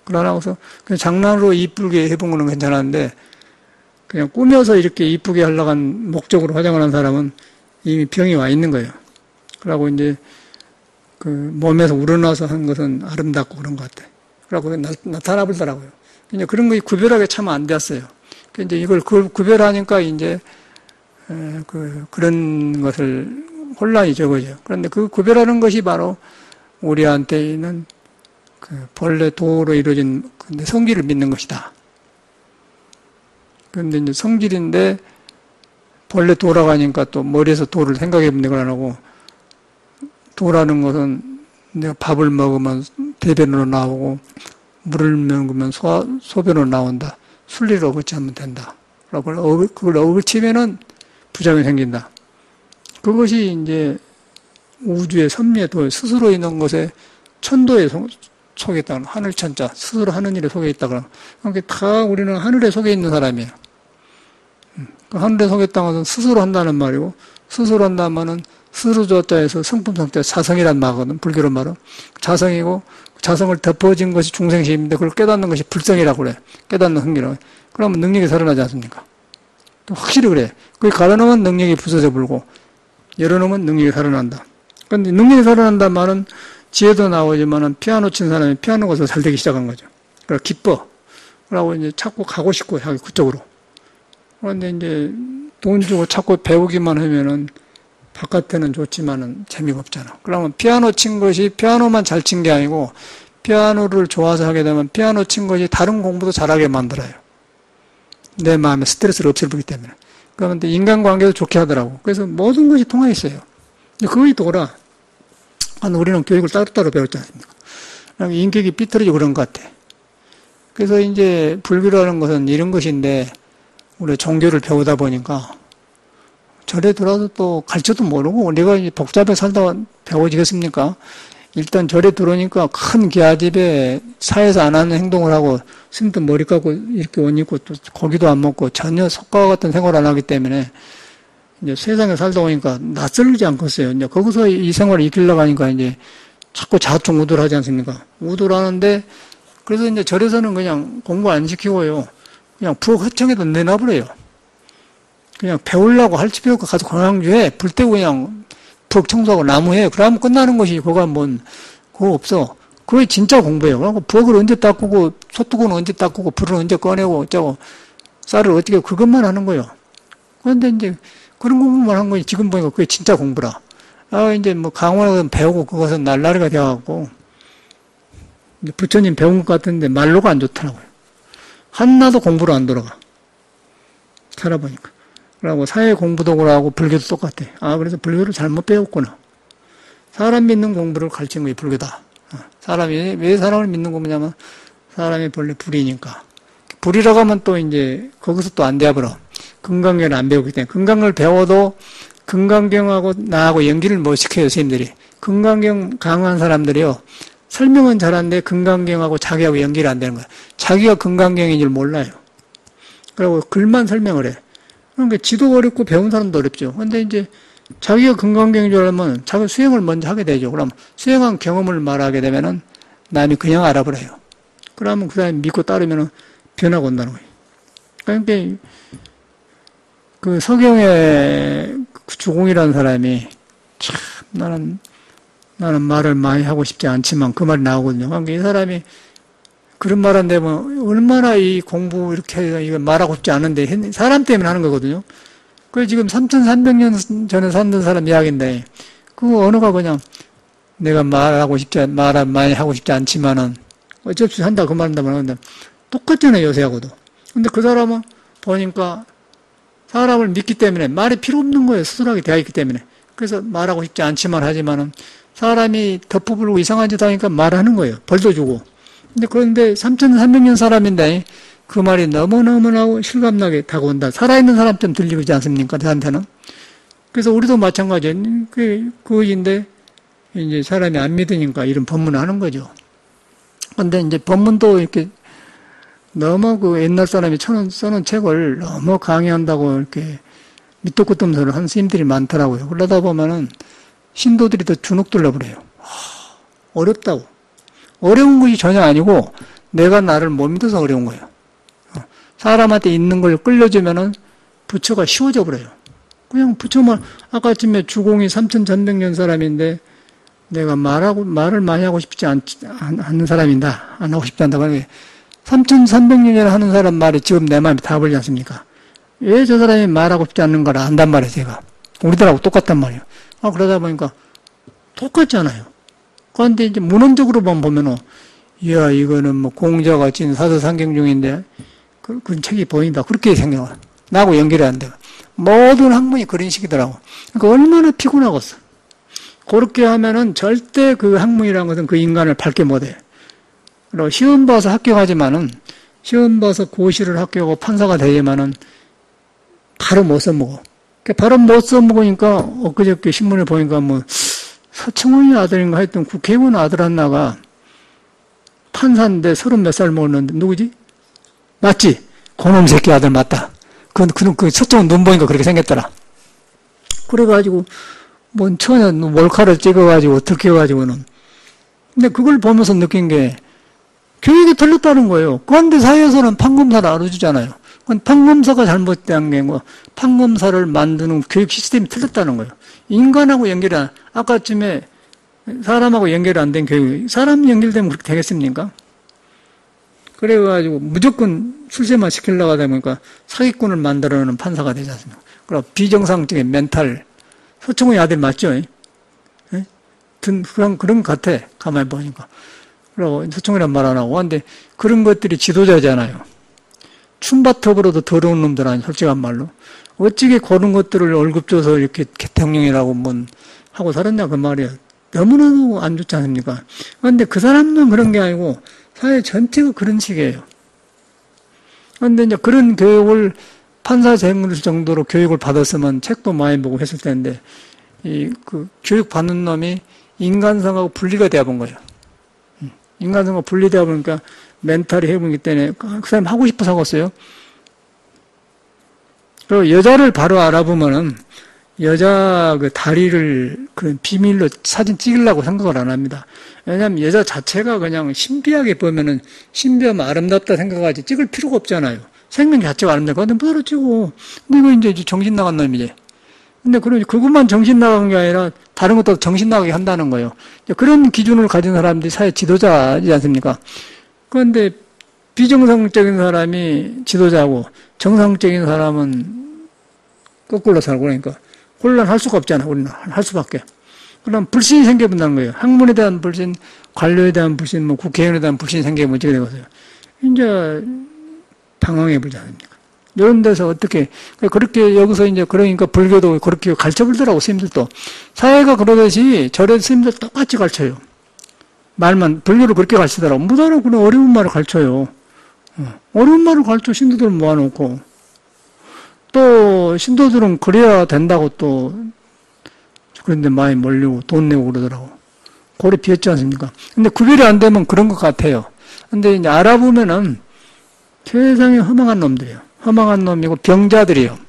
그러나서 그냥 장난으로 이쁘게 해본 거는 괜찮았는데 그냥 꾸며서 이렇게 이쁘게 하려고 한 목적으로 화장을 한 사람은 이미 병이 와 있는 거예요. 그러고 이제 그 몸에서 우러나서 한 것은 아름답고 그런 것 같아. 그러고 나타나 보더라고요. 이제 그런 거 구별하게 참 안 됐어요. 이제 이걸 구별하니까 이제 그런 것을 혼란이 적어져요. 그런데 그 구별하는 것이 바로 우리한테 있는 그 본래 도로 이루어진 성질을 믿는 것이다. 그런데 이제 성질인데 본래 도라고 하니까 또 머리에서 도를 생각해 보는 걸 안 하고 도라는 것은 내가 밥을 먹으면 대변으로 나오고 물을 먹으면 소변으로 나온다. 순리를 어긋치면 된다. 그걸 어긋치면은 부작용이 생긴다. 그것이 이제 우주의 섭리의 도 스스로 있는 것에 천도에 속에 있다는 하늘천자 스스로 하는 일에 속에 있다 그러면 그러니까 다 우리는 하늘에 속에 있는 사람이에요. 그 하늘에 속에 있다는 것은 스스로 한다는 말이고 스스로 한다는 말은 스스로 조자에서 성품성자 자성이란 말거든. 불교로 말은 자성이고 자성을 덮어진 것이 중생심인데 그걸 깨닫는 것이 불성이라고 그래. 깨닫는 흥미라고. 그러면 능력이 살아나지 않습니까? 확실히 그래. 그게 가려놓으면 능력이 부서져 불고 열어놓으면 능력이 살아난다. 그런데 능력이 살아난다는 말은 지혜도 나오지만은 피아노 친 사람이 피아노 가서 잘 되기 시작한 거죠. 그래서 기뻐. 그러고 이제 자꾸 가고 싶고 그쪽으로. 그런데 이제 돈 주고 자꾸 배우기만 하면은 바깥에는 좋지만은 재미가 없잖아. 그러면 피아노 친 것이 피아노만 잘 친 게 아니고 피아노를 좋아서 하게 되면 피아노 친 것이 다른 공부도 잘하게 만들어요. 내 마음에 스트레스를 없애주기 때문에. 그런데 인간관계도 좋게 하더라고. 그래서 모든 것이 통하 있어요. 그것이 돌아. 우리는 교육을 따로따로 배웠지 않습니까? 인격이 삐뚤어지고 그런 것 같아. 그래서 이제 불교라는 것은 이런 것인데 우리 종교를 배우다 보니까 절에 들어와서 또 갈지도 모르고 내가 이제 복잡하게 살다 배워지겠습니까? 일단 절에 들어오니까 큰 기아집에 사회에서 안 하는 행동을 하고 스님도 머리 감고 이렇게 옷 입고 또 고기도 안 먹고 전혀 속과 같은 생활을 안 하기 때문에 이제 세상에 살다 보니까 낯설지 않겠어요. 이제 거기서 이 생활을 익히려고 하니까 이제 자꾸 자충우돌 하지 않습니까? 우돌하는데 그래서 이제 절에서는 그냥 공부 안 시키고요. 그냥 부엌 허청에도 내놔버려요. 그냥 배우려고 할지 배우고 가서 관광주에 불 때고 그냥 부엌 청소하고 나무해. 그러면 끝나는 것이 그거 그거 없어. 그게 진짜 공부예요. 그러고 부엌을 언제 닦고 소뚜껑은 언제 닦고 불을 언제 꺼내고 어쩌고 쌀을 어떻게 그것만 하는 거예요. 그런데 이제 그런 공부만 한 거지 지금 보니까 그게 진짜 공부라. 이제 뭐 강원에서 배우고 그것은 날라리가 되어갖고 부처님 배운 것 같은데 말로가 안 좋더라고요. 한나도 공부로 안 돌아가. 살아보니까. 그러고 사회 공부도 그러고 불교도 똑같아. 그래서 불교를 잘못 배웠구나. 사람 믿는 공부를 가르친 거예요, 불교다. 사람이, 왜 사람을 믿는 거냐면, 사람이 본래 불이니까. 불이라고 하면 또 이제, 거기서 또 안 돼버려. 금강경을 안 배우기 때문에. 금강경을 배워도, 금강경하고 나하고 연기를 못 시켜요, 선생님들이. 금강경 강한 사람들이요. 설명은 잘하는데, 금강경하고 자기하고 연기를 안 되는 거야. 자기가 금강경인 줄 몰라요. 그리고 글만 설명을 해. 그러니까 지도 어렵고 배운 사람도 어렵죠. 근데 이제 자기가 금강경인 줄 알면 자기 수행을 먼저 하게 되죠. 그럼 수행한 경험을 말하게 되면은 남이 그냥 알아버려요. 그러면 그 사람이 믿고 따르면은 변화가 온다는 거예요. 그러니까 그 서경의 주공이라는 사람이 참 나는 말을 많이 하고 싶지 않지만 그 말이 나오거든요. 그러니까 이 사람이 그런 말 안 되면 얼마나 이 공부 이렇게 이거 말하고 싶지 않은데 사람 때문에 하는 거거든요. 그 지금 3,300년 전에 살던 사람 이야기인데 그 언어가 그냥 내가 말 많이 하고 싶지 않지만은 어쩔 수 없이 한다 그 말한다면 하는데 똑같잖아요 요새하고도. 근데 그 사람은 보니까 사람을 믿기 때문에 말이 필요 없는 거예요. 스스로하게 되어 있기 때문에. 그래서 말하고 싶지 않지만 하지만은 사람이 덮어 불고 이상한 짓 하니까 말하는 거예요. 벌도 주고. 그런데 3,300년 사람인데 그 말이 너무너무나 실감나게 다가온다. 살아있는 사람처럼 들리고 있지 않습니까? 저한테는. 그래서 우리도 마찬가지예요. 그것인데 이제 사람이 안 믿으니까 이런 법문을 하는 거죠. 근데 이제 법문도 이렇게 너무 그 옛날 사람이 써놓은 책을 너무 강의한다고 이렇게 밑도 끝도 없는 소리를 하는 스님들이 많더라고요. 그러다 보면은 신도들이 더 주눅들려 버려요. 어렵다고. 어려운 것이 전혀 아니고 내가 나를 못 믿어서 어려운 거예요. 사람한테 있는 걸 끌려주면은 부처가 쉬워져 버려요. 그냥 부처만 아까쯤에 주공이 3,100년 사람인데 내가 말을 많이 하고 싶지 않는 사람이다. 안 하고 싶지 않다고 하는 게 3,300년이나 하는 사람 말이 지금 내 마음에 다 걸리지 않습니까? 왜 저 사람이 말하고 싶지 않는 걸 안단 말이에요, 제가. 우리들하고 똑같단 말이에요. 그러다 보니까 똑같잖아요. 그런데 이제 문헌적으로만 보면은, 이야, 이거는 뭐 공자가 진 사서상경 중인데, 그 책이 보인다. 그렇게 생각을. 나하고 연결이 안 돼요. 모든 학문이 그런 식이더라고. 그러니까 얼마나 피곤하겠어. 그렇게 하면은 절대 그 학문이라는 것은 그 인간을 밝게 못해. 그리고 시험 봐서 합격하지만은, 시험 봐서 고시를 합격하고 판사가 되지만은, 바로 못 써먹어. 바로 못 써먹으니까, 엊그저께 신문을 보니까 뭐, 서청원이 아들인가 하여튼 국회의원 아들 하나가 판사인데 30몇 살 먹었는데, 누구지? 맞지? 그놈 새끼 아들 맞다. 그 서청원 눈 보니까 그렇게 생겼더라. 그래가지고, 뭔 처녀 몰카를 찍어가지고 어떻게 해가지고는. 근데 그걸 보면서 느낀 게, 교육이 틀렸다는 거예요. 그런데 사회에서는 판검사를 알아주잖아요. 판검사가 잘못된 게 뭐, 판검사를 만드는 교육 시스템이 틀렸다는 거예요. 인간하고 아까쯤에 사람하고 연결이 안 된 교육, 사람 연결되면 그렇게 되겠습니까? 그래가지고 무조건 출세만 시키려고 하다 보니까 사기꾼을 만들어내는 판사가 되지 않습니까? 그리고 비정상적인 멘탈, 서청원이 아들 맞죠? 예? 그런 것 같아. 가만히 보니까. 그리고 서청원이란 말 안 하고. 근데 그런 것들이 지도자잖아요. 춤바톱으로도 더러운 놈들 아니, 솔직한 말로. 어찌게 그런 것들을 월급 줘서 이렇게 대통령이라고 하고 살았냐, 그 말이야. 너무너무 안 좋지 않습니까? 그런데 그 사람만 그런 게 아니고, 사회 전체가 그런 식이에요. 그런데 이제 그런 교육을 판사쟁을 정도로 교육을 받았으면 책도 많이 보고 했을 텐데, 교육 받는 놈이 인간성하고 분리가 되어 본 거예요. 인간성하고 분리되어 보니까 멘탈이 해보기 때문에 그 사람 하고 싶어서 하고 있어요. 그리고 여자를 바로 알아보면은 여자 그 다리를 그 비밀로 사진 찍으려고 생각을 안 합니다. 왜냐하면 여자 자체가 그냥 신비하게 보면은 신비하면 아름답다 생각하지 찍을 필요가 없잖아요. 생명 자체가 아름답고 근데 뭐하러 찍어. 근데 이거 이제 정신 나간 놈이지. 근데 그것만 정신 나간 게 아니라 다른 것도 정신 나가게 한다는 거예요. 그런 기준을 가진 사람들이 사회 지도자이지 않습니까? 그런데 비정상적인 사람이 지도자고 정상적인 사람은 거꾸로 살고 그러니까 혼란할 수가 없잖아. 우리는 할 수밖에. 그럼 불신이 생겨본다는 거예요. 학문에 대한 불신, 관료에 대한 불신, 국회의원에 대한 불신이 생기면 어떻게 되겠어요? 이제 방황해 보지 않습니까? 이런 데서 어떻게 그렇게 여기서 이제 그러니까 불교도 그렇게 가르쳐보더라고 스님들도. 사회가 그러듯이 절에 스님들 똑같이 가르쳐요. 말만 불교를 그렇게 가르치더라고. 무다로 그런 어려운 말을 가르쳐요. 어려운 말을 가르쳐 신도들 모아놓고 또 신도들은 그래야 된다고 또 그런데 많이 몰리고 돈 내고 그러더라고. 고래 비었지 않습니까? 근데 구별이 안 되면 그런 것 같아요. 근데 이제 알아보면은 세상에 허망한 놈들이에요. 허망한 놈이고 병자들이에요.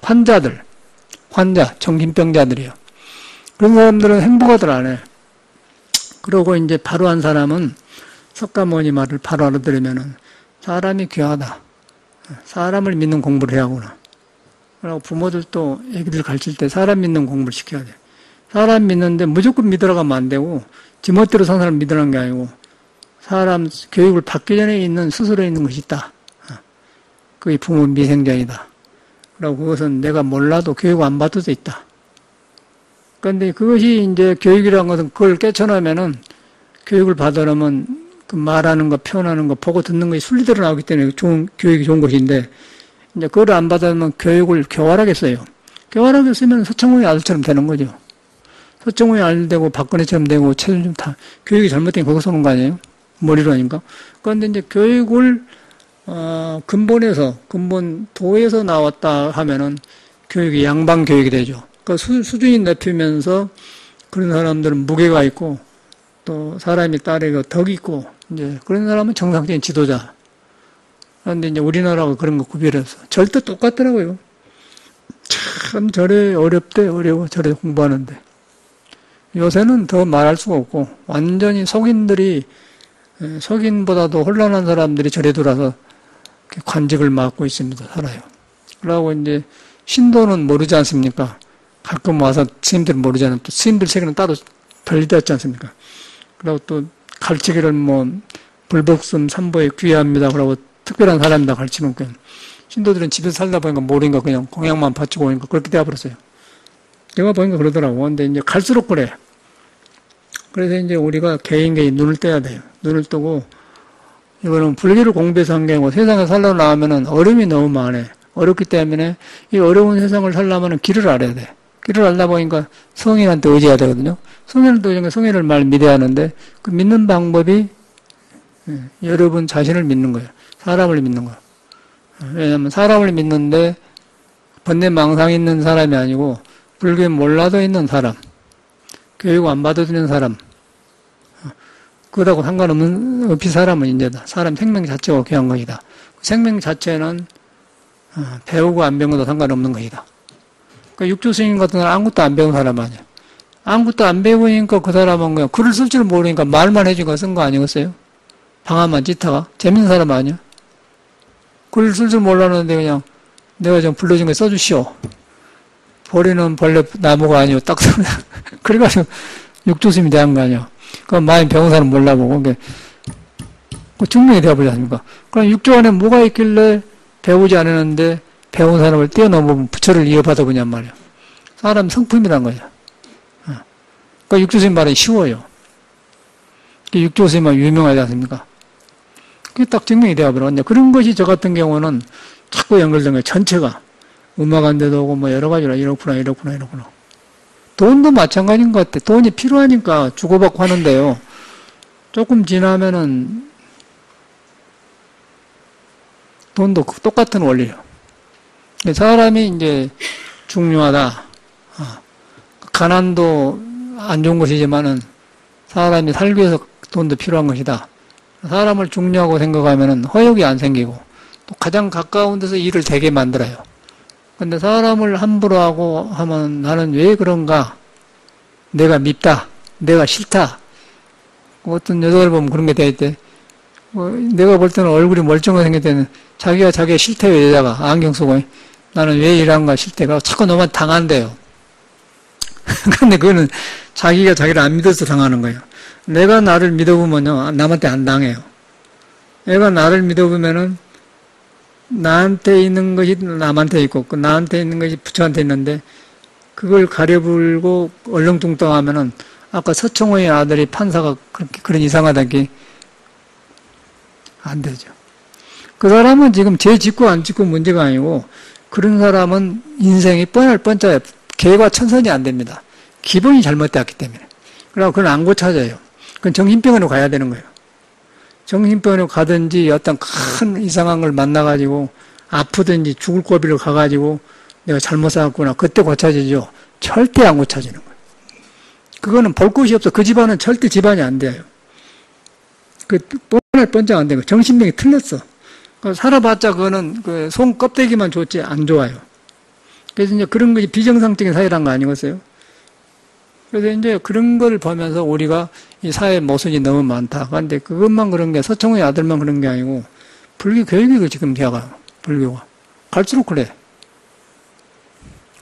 환자, 정신병자들이에요. 그런 사람들은 행복하들 안 해. 그러고 이제 바로 한 사람은 석가모니 말을 바로 알아들으면은 사람이 귀하다. 사람을 믿는 공부를 해야 하구나. 그리고 부모들도 애기들 가르칠 때 사람 믿는 공부를 시켜야 돼. 사람 믿는데 무조건 믿으러 가면 안 되고 지멋대로 산 사람 믿으라는 게 아니고 사람 교육을 받기 전에 있는 스스로 있는 것이 있다. 그게 부모 미생전이다. 그리고 그것은 내가 몰라도 교육 안 받아도 있다. 그런데 그것이 이제 교육이라는 것은 그걸 깨쳐놓으면은 교육을 받으려면 그 말하는 거, 표현하는 거, 보고 듣는 것이 순리대로 나오기 때문에 교육이 좋은 것인데 이제 그걸 안 받으면 교육을 교활하게 써요. 교활하게 쓰면 서청원이 아들처럼 되는 거죠. 서청원이 아들 되고 박근혜처럼 되고 최순실 다 교육이 잘못된 거기서 오는 거 아니에요? 머리로 하니까. 그런데 이제 교육을 근본도에서 나왔다 하면은 교육이 양방 교육이 되죠. 그 수준이 높이면서 그런 사람들은 무게가 있고 또 사람이 따르고 덕이 있고 이제 그런 사람은 정상적인 지도자. 그런데 이제 우리나라가 그런 거 구별해서 절대 똑같더라고요. 참 절에 어려워 절에 공부하는데 요새는 더 말할 수가 없고 완전히 속인보다도 혼란한 사람들이 절에 들어와서 관직을 맡고 있습니다. 살아요. 그러고 이제 신도는 모르지 않습니까? 가끔 와서 스님들은 모르잖아요. 또 스님들 세계는 따로 분리되었지 않습니까? 그리고 또 가르치기를 불법심 삼보에 귀합니다. 그러고 특별한 사람이다 가르치면 그냥 신도들은 집에서 살다 보니까 모르니까 그냥 공양만 바치고 오니까 그렇게 되어버렸어요. 내가 보니까 그러더라고. 근데 이제 갈수록 그래. 그래서 이제 우리가 개인 눈을 떼야 돼요. 눈을 뜨고 이거는 불교를 공부해서 한 게 아니고 세상에 살러 나오면은 어려움이 너무 많아. 어렵기 때문에 이 어려운 세상을 살려면은 길을 알아야 돼. 길을 알다 보니까 성인한테 의지해야 되거든요. 성인한테 의지하니까 성인을 말 믿어야 하는데 그 믿는 방법이 여러분 자신을 믿는 거예요. 사람을 믿는 거예요. 왜냐하면 사람을 믿는데 번뇌망상 있는 사람이 아니고 불교에 몰라도 있는 사람, 교육 안 받아도 있는 사람, 그거하고 상관없는 없이 사람은 인재다. 사람 생명 자체가 귀한 것이다. 생명 자체는 배우고 안 배운 것도 상관없는 것이다. 그러니까 육조 스님 같은 사람은 아무것도 안 배운 사람 아니야. 아무것도 안 배우니까 그 사람은 그냥 글을 쓸 줄 모르니까 말만 해주니까 쓴 거 아니겠어요? 방아만 찢다가 재밌는 사람 아니야? 글을 쓸 줄 몰랐는데 그냥 내가 좀 불러준 거 써주시오. 버리는 벌레 나무가 아니오. 딱 그래가지고 육조스님이 대한 거 아니야. 그럼 많이 배운 사람 몰라보고 그 증명이 되어버리지 않습니까? 그럼 육조 안에 뭐가 있길래 배우지 않았는데 배운 사람을 뛰어넘으면 부처를 이어받아 보냔 말이야. 사람 성품이라는 거죠. 그러니까 육조스님 말은 쉬워요. 육조스님만 유명하지 않습니까? 그게 딱 증명이 되어버렸는데, 그런 것이 저 같은 경우는 자꾸 연결된 거예요. 전체가. 음악 안 돼도 오고, 뭐, 여러 가지로 이렇구나. 돈도 마찬가지인 것 같아. 돈이 필요하니까 주고받고 하는데요. 조금 지나면은, 돈도 똑같은 원리예요. 사람이 이제 중요하다. 가난도 안 좋은 것이지만은, 사람이 살기 위해서 돈도 필요한 것이다. 사람을 중요하고 생각하면은 허욕이 안 생기고 또 가장 가까운 데서 일을 되게 만들어요. 근데 사람을 함부로 하고 하면 나는 왜 그런가? 내가 밉다. 내가 싫다. 어떤 여자들 보면 그런 게 돼 있대. 내가 볼 때는 얼굴이 멀쩡하게 생길 때는 자기가 싫대요, 여자가. 안경 쓰고. 나는 왜 이런가 싫대가 자꾸 너만 당한대요. 근데 그거는 자기가 자기를 안 믿어서 당하는 거예요. 내가 나를 믿어보면요, 남한테 안 당해요. 내가 나를 믿어보면은, 나한테 있는 것이 남한테 있고, 나한테 있는 것이 부처한테 있는데, 그걸 가려불고 얼렁뚱땅하면은, 아까 서청호의 아들이 판사가 그런 이상하다는 게 안 되죠. 그 사람은 지금 죄 짓고 안 짓고 문제가 아니고, 그런 사람은 인생이 뻔할 뻔짜요. 개과 천선이 안 됩니다. 기본이 잘못되었기 때문에. 그러나 그건 안 고쳐져요. 그건 정신병원으로 가야 되는 거예요. 정신병원으로 가든지 어떤 큰 이상한 걸 만나가지고 아프든지 죽을 고비를 가가지고 내가 잘못 살았구나. 그때 고쳐지죠. 절대 안 고쳐지는 거예요. 그거는 볼 곳이 없어. 그 집안은 절대 집안이 안 돼요. 그 뻔할 뻔쩍 안 되고 정신병이 틀렸어. 살아봤자 그거는 그 송 껍데기만 좋지 안 좋아요. 그래서 이제 그런 것이 비정상적인 사회란 거 아니겠어요? 그래서 이제 그런 걸 보면서 우리가 이 사회 모순이 너무 많다. 그런데 그것만 그런 게 서청의 아들만 그런 게 아니고 불교 교육이 지금 되어가요. 불교가. 갈수록 그래.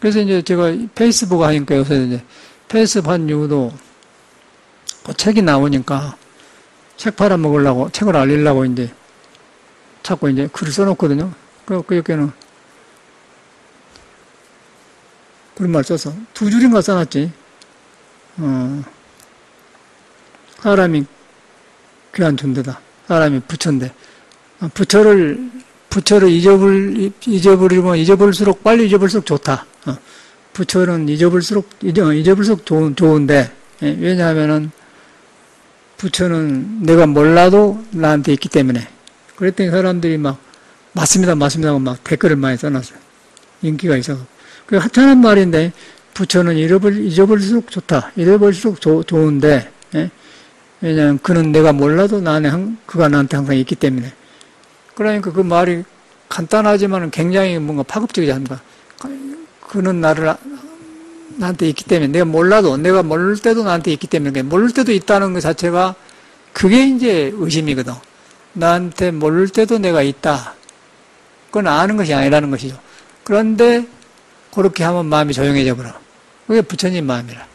그래서 이제 제가 페이스북 하니까 요새 이제 페이스북 한 이유도 그 책이 나오니까 책 팔아먹으려고, 책을 알리려고 이제 자꾸 이제 글을 써놓거든요. 그저께는 그런 말 써서 2줄인가 써놨지. 사람이 귀한 존재다. 사람이 부처인데. 부처를 잊어버리면 잊어버릴수록 빨리 잊어버릴수록 좋다. 부처는 잊어버릴수록 좋은데, 왜냐하면은 부처는 내가 몰라도 나한테 있기 때문에. 그랬더니 사람들이 막, 맞습니다 하고 막 댓글을 많이 써놨어요. 인기가 있어서. 그 하찮은 말인데, 부처는 잊어버릴수록 좋다. 잊어버릴수록 좋은데, 예? 왜냐하면 그는 내가 몰라도 그가 나한테 항상 있기 때문에. 그러니까 그 말이 간단하지만 굉장히 뭔가 파급적이지 않습니까? 그는 나한테 있기 때문에, 내가 모를 때도 나한테 있기 때문에, 모를 때도 있다는 것 자체가 그게 이제 의심이거든. 나한테 모를 때도 내가 있다. 그건 아는 것이 아니라는 것이죠. 그런데 그렇게 하면 마음이 조용해져 버려. 그게 부처님 마음이라.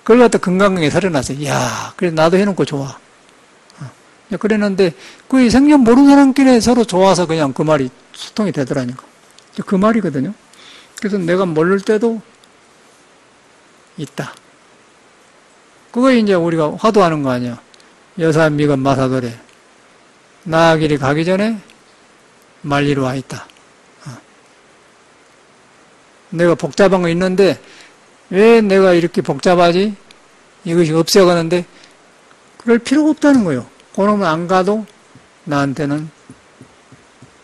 그걸 갖다 건강하게 살아났어요. 이야, 그래 나도 해놓고 좋아. 그랬는데 그 생전 모르는 사람끼리 서로 좋아서 그냥 그 말이 소통이 되더라니까. 그 말이거든요. 그래서 내가 모를 때도 있다. 그거 이제 우리가 화두하는 거 아니야. 여사 미건 마사도래. 나아길이 가기 전에 말리러 와 있다. 내가 복잡한 거 있는데 왜 내가 이렇게 복잡하지? 이것이 없어가는데 그럴 필요가 없다는 거예요. 그러면 안 가도 나한테는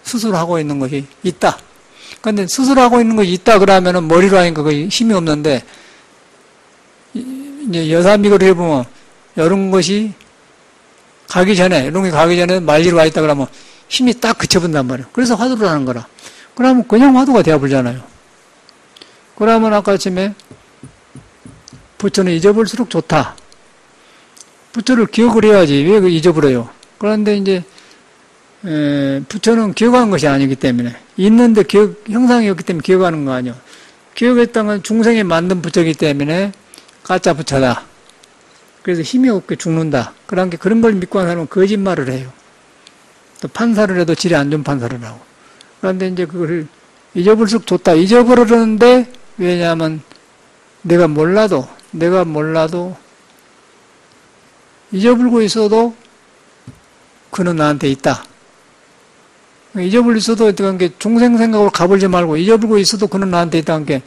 스스로 하고 있는 것이 있다. 그런데 스스로 하고 있는 것이 있다 그러면은 머리로 하니까 거의 힘이 없는데 이제 여사미거를 해보면 이런 것이 이런 게 가기 전에 말리러 와 있다 그러면 힘이 딱 그쳐본단 말이에요. 그래서 화두를 하는 거라. 그러면 그냥 화두가 되어버리잖아요. 그러면 아까 아침에 부처는 잊어볼수록 좋다. 부처를 기억을 해야지. 왜 잊어버려요? 그런데 이제 부처는 기억하는 것이 아니기 때문에 있는데 형상이 없기 때문에 기억하는 거 아니에요. 기억했다는 건 중생이 만든 부처이기 때문에 가짜 부처다. 그래서 힘이 없게 죽는다. 그런 걸 믿고 하는 사람은 거짓말을 해요. 또 판사를 해도 질이 안 좋은 판사를 하고. 그런데 이제 그걸 잊어볼수록 좋다. 잊어버리는데 왜냐하면 내가 몰라도 잊어버리고 있어도 그는 나한테 있다. 잊어버리고 있어도 어떤 게 중생 생각으로 가버리지 말고 잊어버리고 있어도 그는 나한테 있다는 게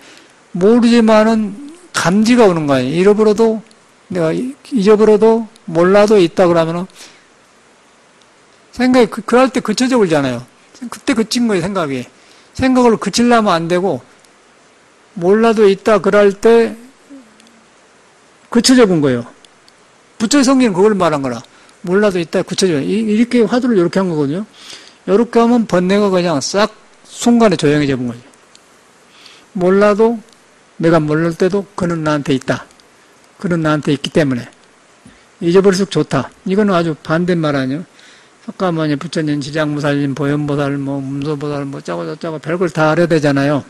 모르지만은 감지가 오는 거예요. 잃어버려도 내가 잊어버려도 몰라도 있다 그러면은 생각이 그럴 때 그쳐져 버리잖아요. 그때 그친 거예요, 생각이. 생각을 그치려면 안 되고 몰라도 있다 그럴 때 그쳐져 본 거예요. 부처의 성기는 그걸 말한 거라. 몰라도 있다 그쳐져. 이렇게 화두를 이렇게 한 거거든요. 이렇게 하면 번뇌가 그냥 싹 순간에 조용해져 본 거죠. 몰라도 내가 모를 때도 그는 나한테 있다. 그는 나한테 있기 때문에 잊어버릴수록 좋다. 이거는 아주 반대말 아니에요. 석가모니, 부처님, 지장무살님, 보현보살, 문소보살, 짜고 별걸 다 알아야 되잖아요.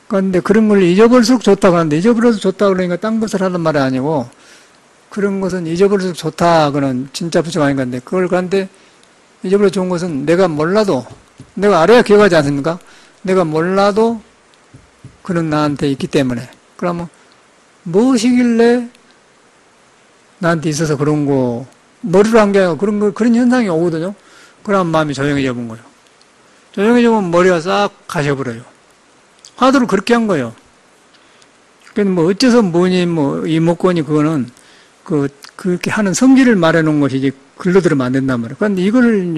그런데 그런 걸 잊어버릴수록 좋다고 하는데 잊어버려서 좋다 그러니까 딴 것을 하는 말이 아니고 그런 것은 잊어버릴수록 좋다 그는 진짜 부처가 아닌 건데 그걸 그런데 잊어버려 좋은 것은 내가 몰라도 내가 알아야 기억하지 않습니까? 내가 몰라도 그는 나한테 있기 때문에 그러면 무엇이길래 나한테 있어서 그런 거 머리로 한 게 아니라 그런 현상이 오거든요. 그러면 마음이 조용해져 본 거예요. 조용해지면 머리가 싹 가셔버려요. 화두를 그렇게 한 거예요. 그러니까 뭐 어째서 뭐니 이목구니 그거는 그렇게 하는 성질을 말해 놓은 것이지 글로 들으면 안 된단 말이에요. 그런데 이거를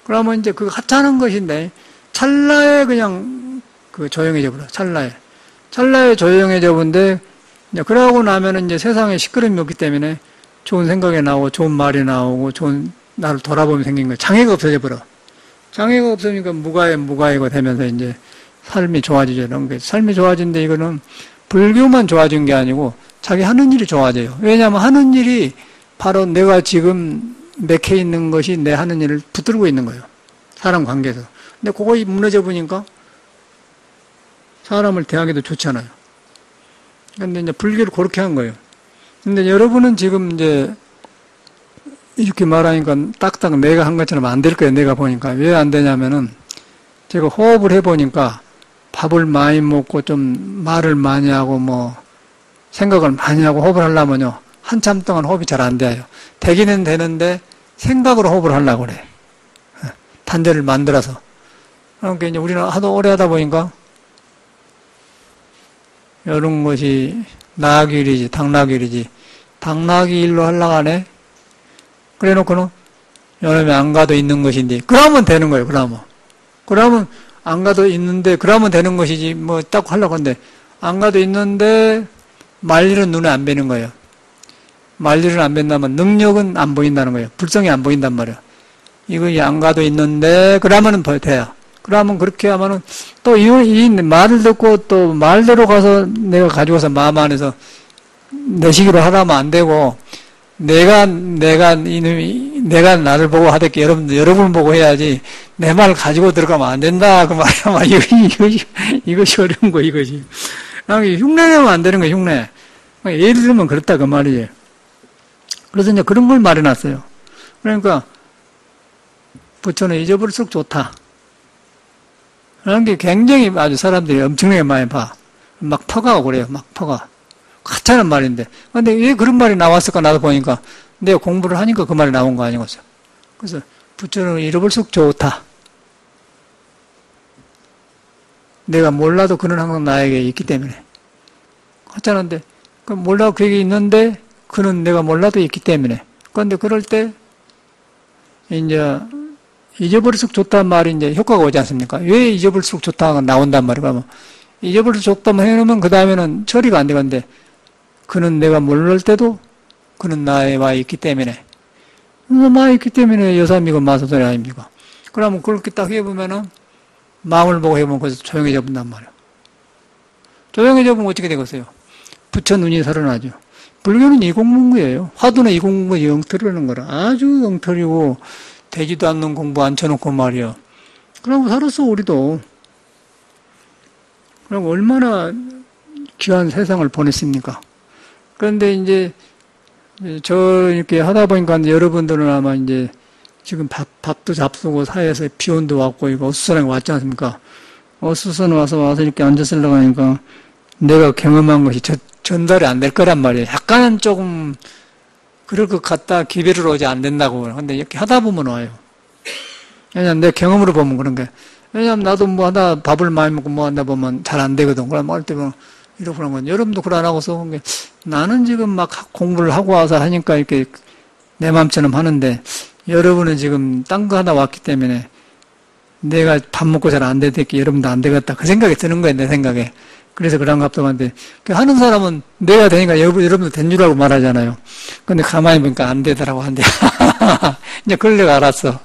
그러면 이제 그 하찮은 것인데 찰나에 그냥 조용해져 버려. 찰나에 조용해져 본데 그러고 나면은 이제 세상에 시끄러움이 없기 때문에 좋은 생각이 나오고 좋은 말이 나오고 좋은 나를 돌아보면 생긴 거예요. 장애가 없어져 버려. 장애가 없으니까 무가해가 되면서 이제 삶이 좋아지죠. 이런 게 삶이 좋아진데 이거는 불교만 좋아진 게 아니고 자기 하는 일이 좋아져요. 왜냐하면 하는 일이 바로 내가 지금 맥혀 있는 것이 내 하는 일을 붙들고 있는 거예요. 사람 관계에서. 근데 그거 무너져 보니까 사람을 대하기도 좋잖아요. 근데 이제 불교를 그렇게 한 거예요. 근데 여러분은 지금 이제 이렇게 말하니까 딱딱 내가 한 것처럼 안 될 거예요. 내가 보니까. 왜 안 되냐면은 제가 호흡을 해보니까 밥을 많이 먹고 좀 말을 많이 하고 생각을 많이 하고 호흡을 하려면요. 한참 동안 호흡이 잘 안 돼요. 되기는 되는데 생각으로 호흡을 하려고 그래. 단절을 만들어서. 그러니까 이제 우리는 하도 오래 하다 보니까 이런 것이 나아기 일이지, 당나귀 일이지. 당나귀 일로 하려고 하네? 그래 놓고는 여름에 안 가도 있는 것인데, 그러면 되는 거예요, 그러면 안 가도 있는데, 그러면 되는 것이지, 딱 하려고 하는데, 안 가도 있는데, 말일은 눈에 안 뵈는 거예요. 말일은 안 뵌다면 능력은 안 보인다는 거예요. 불성이 안 보인단 말이에요. 이거 안 가도 있는데, 그러면은 돼요. 그러면 그렇게 하면은 또 이 말을 듣고 또 말대로 가서 내가 가지고서 마음 안에서 내시기로 하라면 안 되고 내가 나를 보고 하듯이 여러분 보고 해야지 내 말 가지고 들어가면 안 된다 그 말이야. 이것이 어려운 거 이것이. 흉내내면 안 되는 거 흉내. 예를 들면 그렇다 그 말이지. 그래서 이제 그런 걸 말해놨어요. 그러니까 부처는 잊어버릴수록 좋다. 그런 게 굉장히 아주 사람들이 엄청나게 많이 봐. 막 퍼가고 그래요. 막 퍼가. 하찮은 말인데. 근데 왜 그런 말이 나왔을까 나도 보니까 내가 공부를 하니까 그 말이 나온 거 아니겠어요. 그래서 부처는 잃어볼수록 좋다. 내가 몰라도 그는 항상 나에게 있기 때문에. 하찮은데 몰라도 그게 있는데 그는 내가 몰라도 있기 때문에. 그런데 그럴 때 이제 잊어버릴수록 좋다는 말이 이제 효과가 오지 않습니까? 왜 잊어버릴수록 좋다가 나온단 말이에요? 잊어버릴수록 좋다만 해놓으면 그 다음에는 처리가 안 되건데 그는 내가 모를 때도 그는 나에 와 있기 때문에 와 있기 때문에 여삼이고 마소소리 아닙니까? 그러면 그렇게 딱 해보면은 마음을 보고 해보면 거기서 조용해져 본단 말이에요. 조용해져 보면 어떻게 되겠어요? 부처 눈이 살아나죠. 불교는 이공문구예요. 화두는 이공문구 엉터리라는 거라. 아주 엉터리고 되지도 않는 공부 앉혀놓고 말이야. 그러고 살았어, 우리도. 그럼 얼마나 귀한 세상을 보냈습니까? 그런데 이제, 저 이렇게 하다 보니까 여러분들은 아마 이제 지금 밥도 잡수고 사회에서 비온도 왔고 이거 어수선하게 왔지 않습니까? 어수선 와서 이렇게 앉았으려고 하니까 내가 경험한 것이 전달이 안 될 거란 말이에요. 약간은 조금 그럴 것 같다. 기별을 오지 안 된다고. 근데 이렇게 하다 보면 와요. 왜냐면 내 경험으로 보면 그런 게. 왜냐면 나도 뭐 하다 밥을 많이 먹고 뭐 한다 보면 잘 안 되거든. 그럼 할 때 보면 이러고 그런 건 여러분도 그러 안 하고서 나는 지금 막 공부를 하고 와서 하니까 이렇게 내 마음처럼 하는데 여러분은 지금 딴 거 하다 왔기 때문에 내가 밥 먹고 잘 안 되겠기 여러분도 안 되겠다. 그 생각이 드는 거예요. 내 생각에. 그래서 그런 갑자한데 하는 사람은 내가 되니까 여러분도 된 줄 알고 말하잖아요. 근데 가만히 보니까 안 되더라고 한대. 이제 그걸 내가 알았어.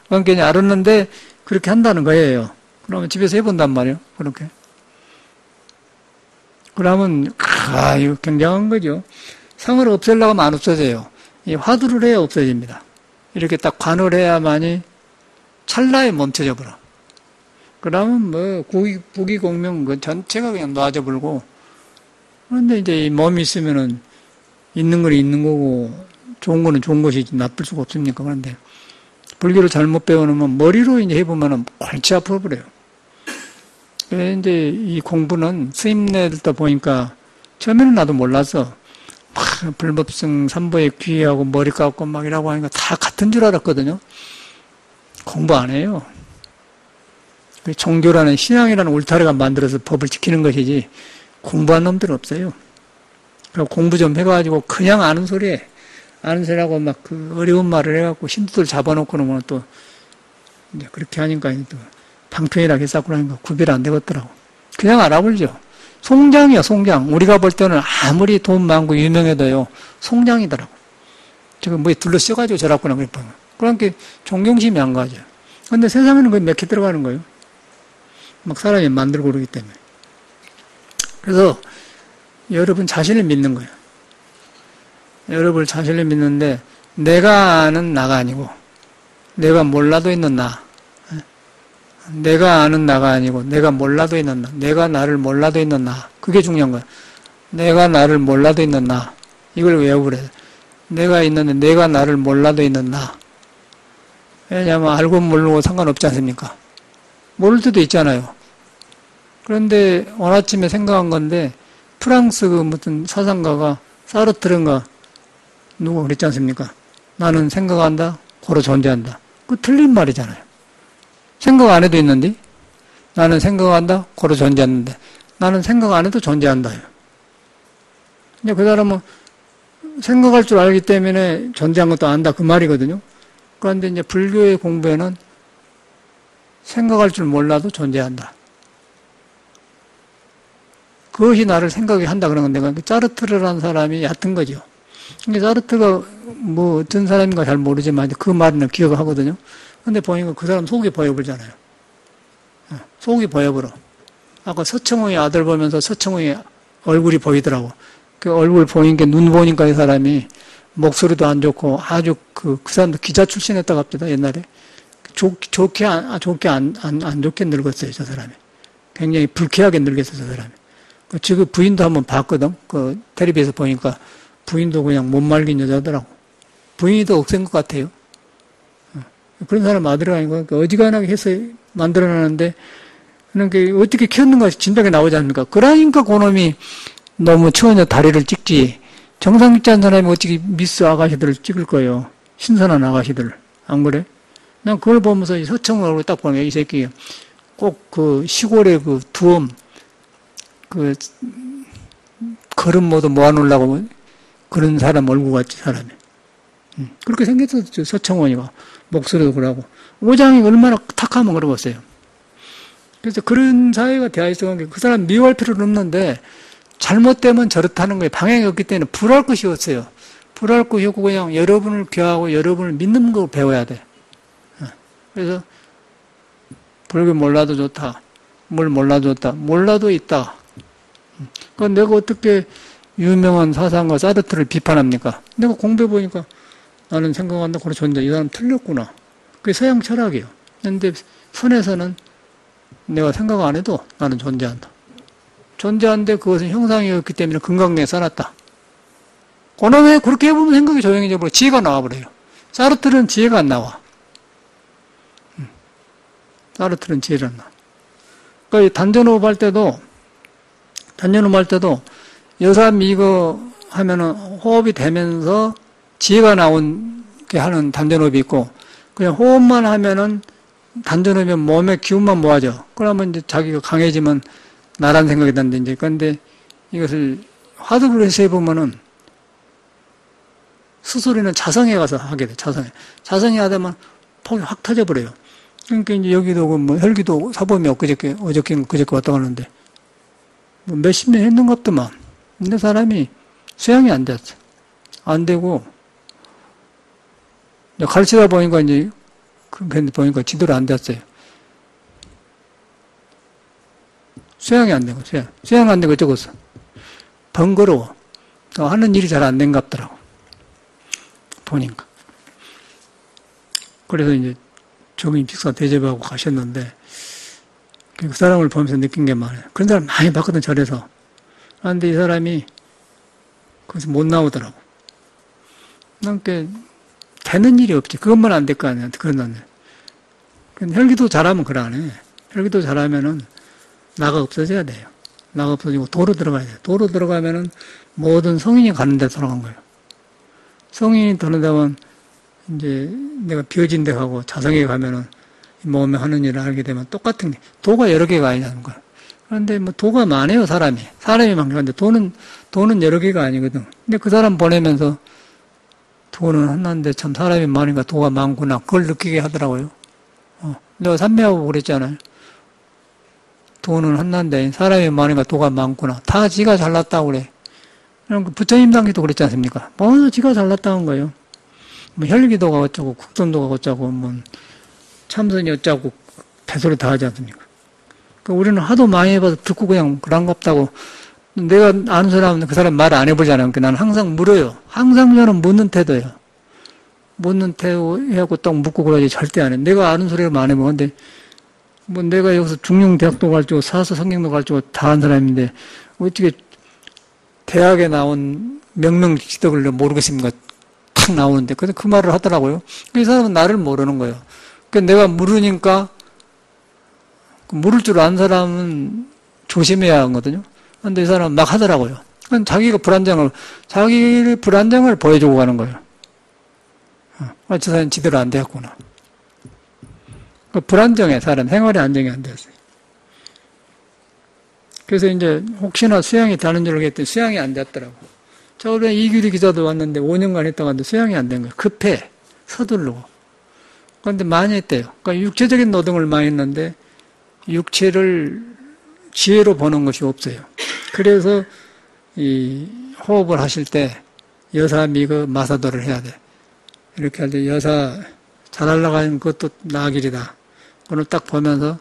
그러니까 이제 알았는데 그렇게 한다는 거예요. 그러면 집에서 해본단 말이에요. 그렇게. 그러면 이거 굉장한 거죠. 상을 없애려고 하면 안 없어져요. 이 화두를 해야 없어집니다. 이렇게 딱 관을 해야만이 찰나에 멈춰져 버려. 그러면 뭐 부기공명 그 전체가 그냥 놔져 버리고. 그런데 이제 이 몸이 있으면은 있는 건 있는 거고 좋은 거는 좋은 것이지 나쁠 수가 없습니까? 그런데 불교를 잘못 배워놓으면 머리로 이제 해보면은 골치 아파 버려요. 그래서 이제 이 공부는 스님네들도 보니까 처음에는 나도 몰라서 막 불법성 삼보에 귀하고 머리 깎고 막 이라고 하니까 다 같은 줄 알았거든요. 공부 안 해요. 종교라는 신앙이라는 울타리가 만들어서 법을 지키는 것이지 공부한 놈들은 없어요. 그리고 공부 좀 해가지고 그냥 아는 소리에 아는 소리하고 막 그 어려운 말을 해갖고 신도들 잡아놓고 놓으면 또 이제 그렇게 하니까 또 방편이라고 해서 하니까 구별 안 되겠더라고. 그냥 알아버리죠. 송장이요, 송장. 우리가 볼 때는 아무리 돈 많고 유명해도요, 송장이더라고. 지금 뭐에 둘러씌어가지고 저라구나 그랬거든요. 그러니까 존경심이 안 가죠. 근데 세상에는 그게 몇 개 들어가는 거예요. 막 사람이 만들고 그러기 때문에. 그래서 여러분 자신을 믿는 거예요. 여러분 자신을 믿는데 내가 아는 나가 아니고 내가 몰라도 있는 나. 내가 아는 나가 아니고 내가 몰라도 있는 나. 내가 나를 몰라도 있는 나. 그게 중요한 거야. 내가 나를 몰라도 있는 나. 이걸 외워버려야 돼. 내가 있는데 내가 나를 몰라도 있는 나. 왜냐하면 알고 모르고 상관없지 않습니까? 모를 때도 있잖아요. 그런데 오늘 아침에 생각한 건데 프랑스 그 무슨 사상가가 사르트르인가 누가 그랬지 않습니까? 나는 생각한다, 고로 존재한다. 그 틀린 말이잖아요. 생각 안 해도 있는데 나는 생각한다, 고로 존재하는데 나는 생각 안 해도 존재한다요. 이제 그 사람은 생각할 줄 알기 때문에 존재한 것도 안다 그 말이거든요. 그런데 이제 불교의 공부에는 생각할 줄 몰라도 존재한다. 그것이 나를 생각하게 한다 그런 건데, 그러니까 짜르트르라는 사람이 얕은 거죠. 그러니까 짜르트가 뭐 어떤 사람인가 잘 모르지만 그 말은 기억을 하거든요. 근데 보니까 그 사람 속이 보여버리잖아요. 속이 보여버려. 아까 서청웅의 아들 보면서 서청웅의 얼굴이 보이더라고. 그 얼굴 보니까 눈 보니까 이 사람이 목소리도 안 좋고 아주 그 사람도 기자 출신했다고 합니다. 옛날에. 좋게 안 좋게 늙었어요. 저 사람이. 굉장히 불쾌하게 늙었어요. 저 사람이. 지금 부인도 한번 봤거든. 그 텔레비에서 보니까 부인도 그냥 못 말긴 여자더라고. 부인이 더 억센 것 같아요. 그런 사람 아들이 아니고 어지간하게 해서 만들어놨는데 그러니까 어떻게 키웠는가 진작에 나오지 않습니까? 그러니까 그놈이 너무 처녀 다리를 찍지. 정상 있지 않은 사람이 어떻게 미스 아가씨들을 찍을 거예요. 신선한 아가씨들. 안 그래? 난 그걸 보면서 이 서청을 얼굴 딱 보면 이 새끼 꼭 그 시골의 그 두엄 그 걸음 모두 모아놓으려고 그런 사람 얼굴 같지 사람이. 그렇게 생겼었죠. 서청원이가. 목소리도 그러고. 오장이 얼마나 탁하면 그러겠어요. 그래서 그런 사회가 되어 있어서 그 사람 미워할 필요는 없는데 잘못되면 저렇다는 거예요. 방향이 없기 때문에 불할 것이 없어요. 불할 것이 없고 그냥 여러분을 귀하고 여러분을 믿는 거 배워야 돼. 그래서 불교 몰라도 좋다. 뭘 몰라도 좋다. 몰라도 있다. 그러니까 내가 어떻게 유명한 사상가 사르트를 비판합니까? 내가 공부해보니까 나는 생각한다. 그래 존재. 이 사람 틀렸구나. 그게 서양 철학이에요. 그런데 선에서는 내가 생각 안 해도 나는 존재한다. 존재한데 그것은 형상이었기 때문에 금강경에 써놨다. 그놈에 그렇게 해보면 생각이 조용해져 버려. 지혜가 나와버려요. 사르트르는 지혜가 안 나와. 사르트르는 지혜가 안 나와. 그 단전호흡 할 때도 여사 미거 하면은 호흡이 되면서 지혜가 나오게 하는 단전호흡이 있고, 그냥 호흡만 하면은 단전호흡이면 몸의 기운만 모아져. 그러면 이제 자기가 강해지면 나란 생각이 드는데, 이제. 그런데 이것을 화두를 해서 해보면은 수소리는 자성에 가서 하게 돼, 자성에 하다만 폭이 확 터져버려요. 그러니까 이제 여기도 뭐 혈기도 사범이 어저께 왔다 가는데, 뭐 몇십 년 했는 것도만. 근데 사람이 수양이 안 됐어. 안 되고, 가르치다 보니까 이제, 보니까 지도를 안 됐어요. 수양이 안 되고, 수양 안 되고 적었어. 번거로워. 하는 일이 잘 안 된 것 같더라고. 보니까. 그래서 이제 조금 식사 대접하고 가셨는데, 그 사람을 보면서 느낀 게 많아요. 그런 사람 많이 봤거든, 절에서. 그런데 이 사람이 거기서 못 나오더라고. 그러니까 되는 일이 없지. 그것만 안 될 거 아니야. 그런다네. 혈기도 잘하면 그러네. 혈기도 잘하면은 나가 없어져야 돼요. 나가 없어지고 도로 들어가야 돼요. 도로 들어가면은 모든 성인이 가는 데 들어간 거예요. 성인이 들어가면 이제 내가 비어진 데 가고 자성에 가면은 몸에 하는 일을 알게 되면 똑같은 게, 도가 여러 개가 아니라는 거야. 그런데 뭐 도가 많아요, 사람이 많은데 도는 여러 개가 아니거든. 근데 그 사람 보내면서 도는 하나인데 참 사람이 많으니까 도가 많구나. 그걸 느끼게 하더라고요. 내가 삼매하고 그랬잖아요. 도는 하나인데 사람이 많으니까 도가 많구나. 다 지가 잘났다고 그래. 그럼 부처님 당기도 그랬지 않습니까? 모두 지가 잘났다는 거예요. 뭐 혈기도가 어쩌고 국선도가 어쩌고 뭐 참선이 어쩌고 배소리 다 하지 않습니까? 그러니까 우리는 하도 많이 해봐서 듣고 그냥 그런갑다고, 내가 아는 사람은 그 사람 말 안 해보잖아요. 그러니까 나는 항상 물어요. 항상 저는 묻는 태도예요. 묻는 태도 해갖고 딱 묻고 그러지 절대 안 해. 내가 아는 소리를 안 해보고. 근데 뭐 내가 여기서 중용대학도 가르치고 사서 성경도 가르치고 다 한 사람인데 어떻게 대학에 나온 명명지덕을 모르겠습니까? 탁 나오는데. 그래서 그 말을 하더라고요. 이 사람은 나를 모르는 거예요. 그러니까 내가 물으니까, 물을 줄 아는 사람은 조심해야 하거든요. 근데 이 사람은 막 하더라고요. 자기가 자기 불안정을 보여주고 가는 거예요. 저 사람은 지대로 안 되었구나. 불안정해, 사람. 생활에 안정이 안 되었어요. 그래서 이제 혹시나 수양이 되는 줄 알겠더니 수양이 안 됐더라고. 저번에 이규리 기자도 왔는데 5년간 했다고 하는데 수양이 안 된 거예요. 급해. 서두르고. 그런데 많이 했대요. 그러니까 육체적인 노동을 많이 했는데 육체를 지혜로 보는 것이 없어요. 그래서 이 호흡을 하실 때 여사 미그 마사도를 해야 돼. 이렇게 할 때 여사 잘하려고 하는 것도 나길이다. 그걸 딱 보면서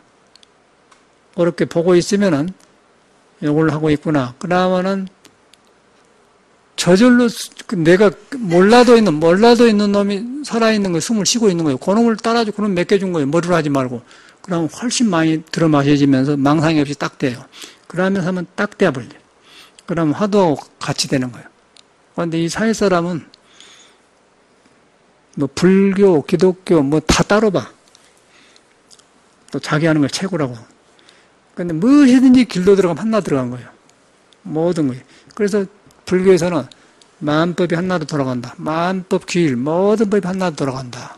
그렇게 보고 있으면은 이걸 하고 있구나. 그러면은 저절로 내가 몰라도 있는 놈이 살아있는 거 숨을 쉬고 있는 거예요. 그 놈을 따라주고 그럼 맡겨준 거예요. 머리로 하지 말고. 그러면 훨씬 많이 들어 마셔지면서 망상이 없이 딱 돼요. 그러면서 하면 딱 돼버려요. 그러면 화두하고 같이 되는 거예요. 그런데 이 사회 사람은 뭐 불교, 기독교 뭐 다 따로 봐. 또 자기 하는 걸 최고라고. 근데 무엇이든지 길로 들어가면 하나 들어간 거예요. 모든 거예요. 그래서 불교에서는 만법이 하나로 돌아간다. 만법 규율 모든 법이 하나로 돌아간다.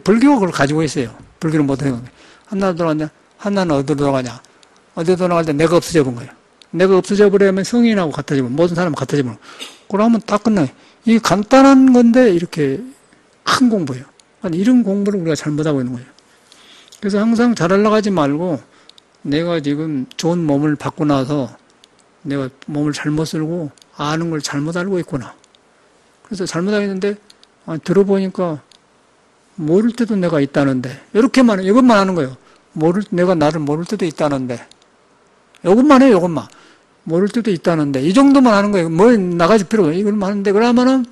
불교가 그걸 가지고 있어요. 불교는 못 하는 거예요. 하나로 돌아가냐? 하나는 어디로 돌아가냐? 어디로 돌아갈 때 내가 없어져 본 거예요. 내가 없어져 버리면 성인하고 같아지면 모든 사람은 같아지면 그러면 딱 끝나요. 이게 간단한 건데 이렇게 큰 공부예요. 이런 공부를 우리가 잘못하고 있는 거예요. 그래서 항상 잘하려고 하지 말고 내가 지금 좋은 몸을 받고 나서 내가 몸을 잘못 쓰고 아는 걸 잘못 알고 있구나. 그래서 잘못 알고 있는데 들어보니까 모를 때도 내가 있다는데 이렇게만 이것만 하는 거예요. 내가 나를 모를 때도 있다는데 이것만 해요. 이것만 모를 때도 있다는데 이 정도만 하는 거예요. 뭐 나가질 필요가 없어요. 이걸 하는데 그러면은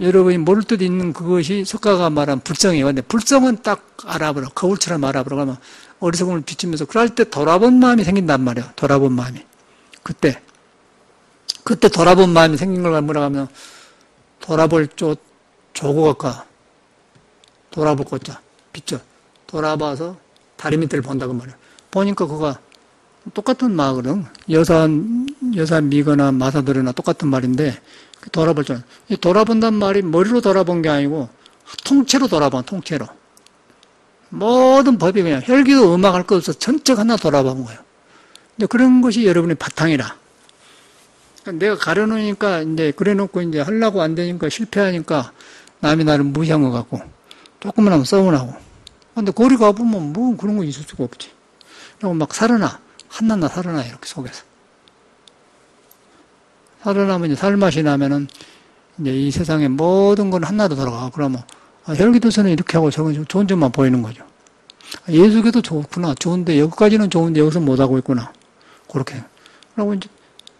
여러분이 모를 때도 있는 그것이 석가가 말한 불성이에요. 근데 불성은 딱 알아보라. 거울처럼 알아보라. 그러면 어리석음을 비추면서 그럴 때 돌아본 마음이 생긴단 말이에요. 돌아본 마음이. 그때 돌아본 마음이 생긴 걸 뭐라 하면 돌아볼 조고 갈까 돌아볼 것자 비춰 돌아봐서 다리 밑을 본다고 말이에요. 보니까 그가 똑같은 말거든. 여사 미거나 마사들이나 똑같은 말인데, 돌아볼 줄. 이 돌아본단 말이 머리로 돌아본 게 아니고, 통째로 돌아본, 통째로. 모든 법이 그냥 혈기도 음악할 것 없어 전적 하나 돌아본 거예요. 근데 그런 것이 여러분의 바탕이라. 그러니까 내가 가려놓으니까, 이제, 그래 놓고 이제 하려고 안 되니까 실패하니까 남이 나를 무시한 것 같고, 조금만 하면 서운하고. 근데 거리 가보면 뭐 그런 거 있을 수가 없지. 그리고 막 살아나. 한낱나 살아나, 이렇게 속에서. 살아나면 이제 살맛이 나면은 이제 이 세상의 모든 건 한나로 돌아가. 그러면, 혈기도서는 이렇게 하고 저건 좋은 점만 보이는 거죠. 예수교도 좋구나. 좋은데, 여기까지는 좋은데 여기서 못하고 있구나. 그렇게. 그러고 이제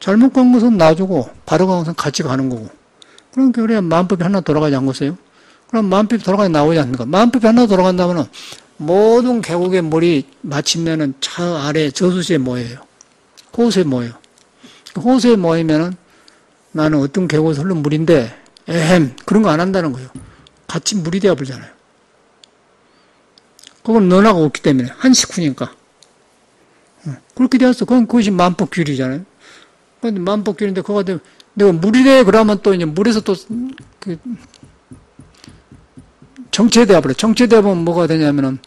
잘못 간 것은 놔주고, 바로 간 것은 같이 가는 거고. 그러니까 그래야 마음법이 하나 돌아가지 않겠어요? 그럼 마음법이 돌아가지 나오지 않습니까? 마음법이 하나 돌아간다면은 모든 계곡의 물이 마침내는 차 아래 저수지에 모여요. 호수에 모여요. 호수에 모이면은 나는 어떤 계곡에서 흐른 물인데, 그런 거 안 한다는 거예요. 같이 물이 되어버리잖아요. 그건 너나가 없기 때문에, 한 식구니까. 그렇게 되었어. 그것이 만법규리잖아요. 근데 만법규리인데, 그거 내가 물이래, 그러면 또 이제 물에서 또, 정체되어버려. 정체되어보면 뭐가 되냐면은,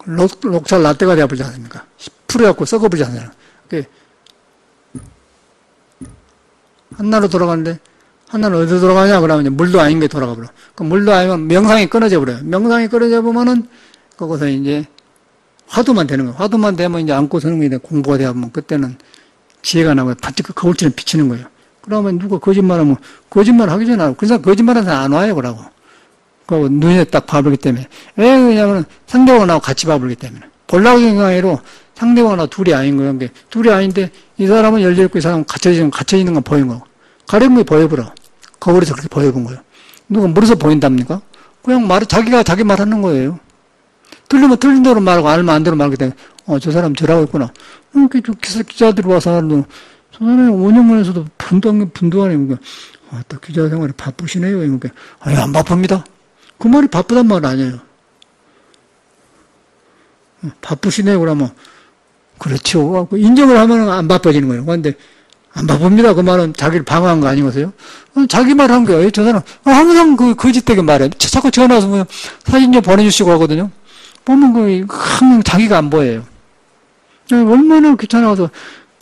녹살 라떼가 되어버리지 않습니까? 풀어갖고 썩어버리지 않습니까? 한나로 돌아가는데, 한나는 어디로 돌아가냐? 그러면 이제 물도 아닌 게 돌아가 버려. 그 물도 아니면 명상이 끊어져 버려요. 명상이 끊어져 보면은, 거기서 이제, 화두만 되는 거예요. 화두만 되면 이제 안고 서는 게 공부가 되면 그때는 지혜가 나고 반짝 거울처럼 비치는 거예요. 그러면 누가 거짓말하면, 거짓말 하기 전에 알고. 그래서 거짓말하는 사람 안 와요, 그러고. 그 눈에 딱 봐버리기 때문에. 왜 그러냐면 상대방하고 같이 봐버리기 때문에. 볼락경강으로 상대방하고 둘이 아닌 거예요. 둘이 아닌데 이 사람은 열려있고 이 사람은 갇혀있는 건 보인 거고. 가려운 게 보여버려. 거울에서 그렇게 보여본 거예요. 누가 물어서 보인답니까? 그냥 자기가 자기 말하는 거예요. 틀리면 틀린 대로 말하고 알면 안 대로 말하기 때문에 저 사람 저라고 했구나. 이렇게 기자들이 와서 하는데 저 사람이 5년만에서도 분도 안 해요. 또 기자 생활이 바쁘시네요. 그러니까 아니 안 바쁩니다. 그 말이 바쁘단 말 아니에요. 바쁘시네요. 그러면 그렇죠. 인정을 하면 안 바빠지는 거예요. 그런데 안 바쁩니다. 그 말은 자기를 방어한 거 아니겠어요? 자기 말 한 거예요. 저 사람 항상 거짓되게 말해. 자꾸 전화 와서 뭐 사진 좀 보내주시고 하거든요. 보면 항상 자기가 안 보여요. 얼마나 귀찮아서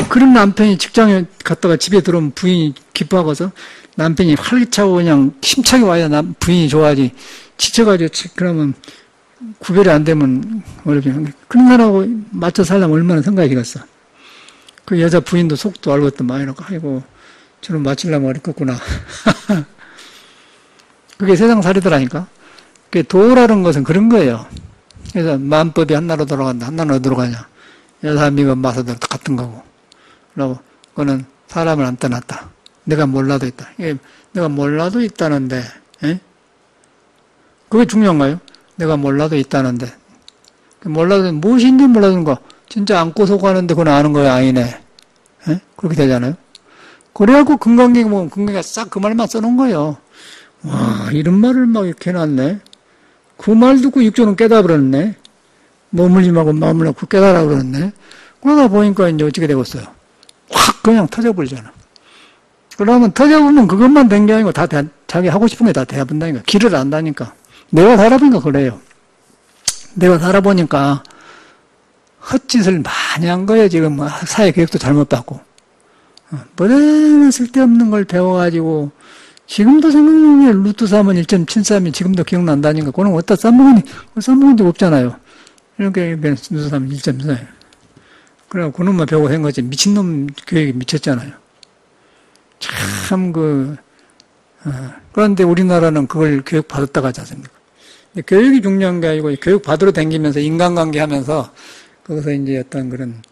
그런 남편이 직장에 갔다가 집에 들어오면 부인이 기뻐하고서 남편이 활기차고 그냥 힘차게 와야 부인이 좋아하지. 지쳐가지고 그러면 구별이 안 되면 어렵죠. 그런 사람하고 맞춰 살려면 얼마나 생각이 갔어. 그 여자 부인도 속도 알고 또 많이 놓고 아이고 저는 맞추려면 어렵겠구나. 그게 세상 살이더라니까. 그게 도라는 것은 그런 거예요. 그래서 마음법이 한나로 돌아간다. 한나로 어디로 가냐. 여사 미건 마사들 같은 거고. 그리고 그거는 사람을 안 떠났다. 내가 몰라도 있다. 내가 몰라도 있다는데, 그게 중요한가요? 내가 몰라도 있다는데. 몰라도, 무엇인지 몰라도는 거, 진짜 안고 속하는데 그건 아는 거야, 아니네. 그렇게 되잖아요. 그래갖고 금강경에 보면 금강경에 싹 그 말만 써놓은 거예요. 와, 이런 말을 막 이렇게 해놨네. 그 말 듣고 육조는 깨달아버렸네. 머물지 말고 마음을 놓고 깨달아 버렸네. 그러다 보니까 이제 어떻게 되겠어요? 확 그냥 터져버리잖아. 그러면 터져보면 그것만 된 게 아니고 다 자기 하고 싶은 게 다 돼본다니까. 길을 안다니까. 내가 살아보니까 그래요. 내가 살아보니까 헛짓을 많이 한 거예요. 지금 사회 교육도 잘못 받고. 뭐든 쓸데없는 걸 배워가지고 지금도 생각나네. 루트 3은 1.73이 지금도 기억난다니까. 그건 어디다 써먹은 적 없잖아요. 이렇게 루트 3은 1.4. 그래갖고 그놈만 배우고 한 거지. 미친놈 교육이 미쳤잖아요. 참 그런데 우리나라는 그걸 교육 받았다고 하지 않습니까? 교육이 중요한 게 아니고 교육 받으러 다니면서 인간관계 하면서 거기서 이제 어떤 그런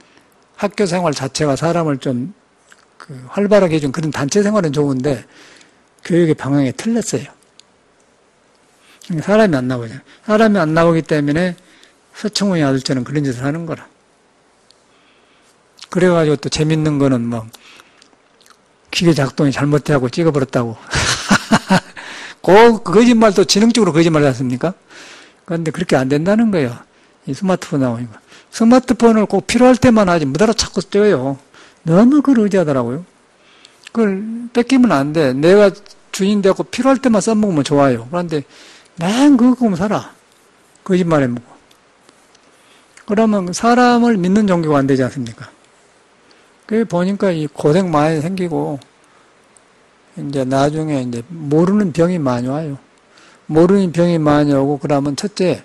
학교 생활 자체가 사람을 좀 활발하게 해준 그런 단체 생활은 좋은데 교육의 방향이 틀렸어요. 사람이 안 나오죠. 사람이 안 나오기 때문에 서청원이 아들처럼 그런 짓을 하는 거라. 그래가지고 또 재밌는 거는 뭐 기계 작동이 잘못되고 찍어버렸다고. 그 거짓말도 지능적으로 거짓말 하지 않습니까? 그런데 그렇게 안 된다는 거예요. 이 스마트폰 나오니까. 스마트폰을 꼭 필요할 때만 하지, 무다라 자꾸 떼요. 너무 그걸 의지하더라고요. 그걸 뺏기면 안 돼. 내가 주인 되고 필요할 때만 써먹으면 좋아요. 그런데 맨 그거 보면 살아. 거짓말 해먹고. 그러면 사람을 믿는 종교가 안 되지 않습니까? 그 보니까 이 고생 많이 생기고, 이제 나중에 이제 모르는 병이 많이 와요. 모르는 병이 많이 오고, 그러면 첫째,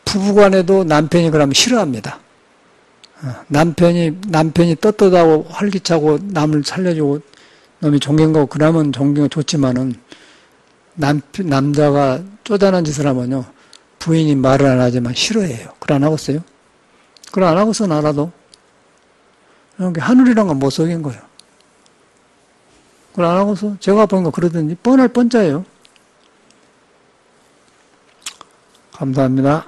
부부간에도 남편이 그러면 싫어합니다. 남편이 떳떳하고 활기차고 남을 살려주고 놈이 존경하고 그러면 존경이 좋지만은 남자가 쪼잔한 짓을 하면요. 부인이 말을 안 하지만 싫어해요. 그걸 안 하겠어요? 그걸 안 하고선 알아도. 그러니까 하늘이란 건 못 속인 거예요. 그걸 안 하고서 제가 보니까 그러더니 뻔할 뻔짜예요. 감사합니다.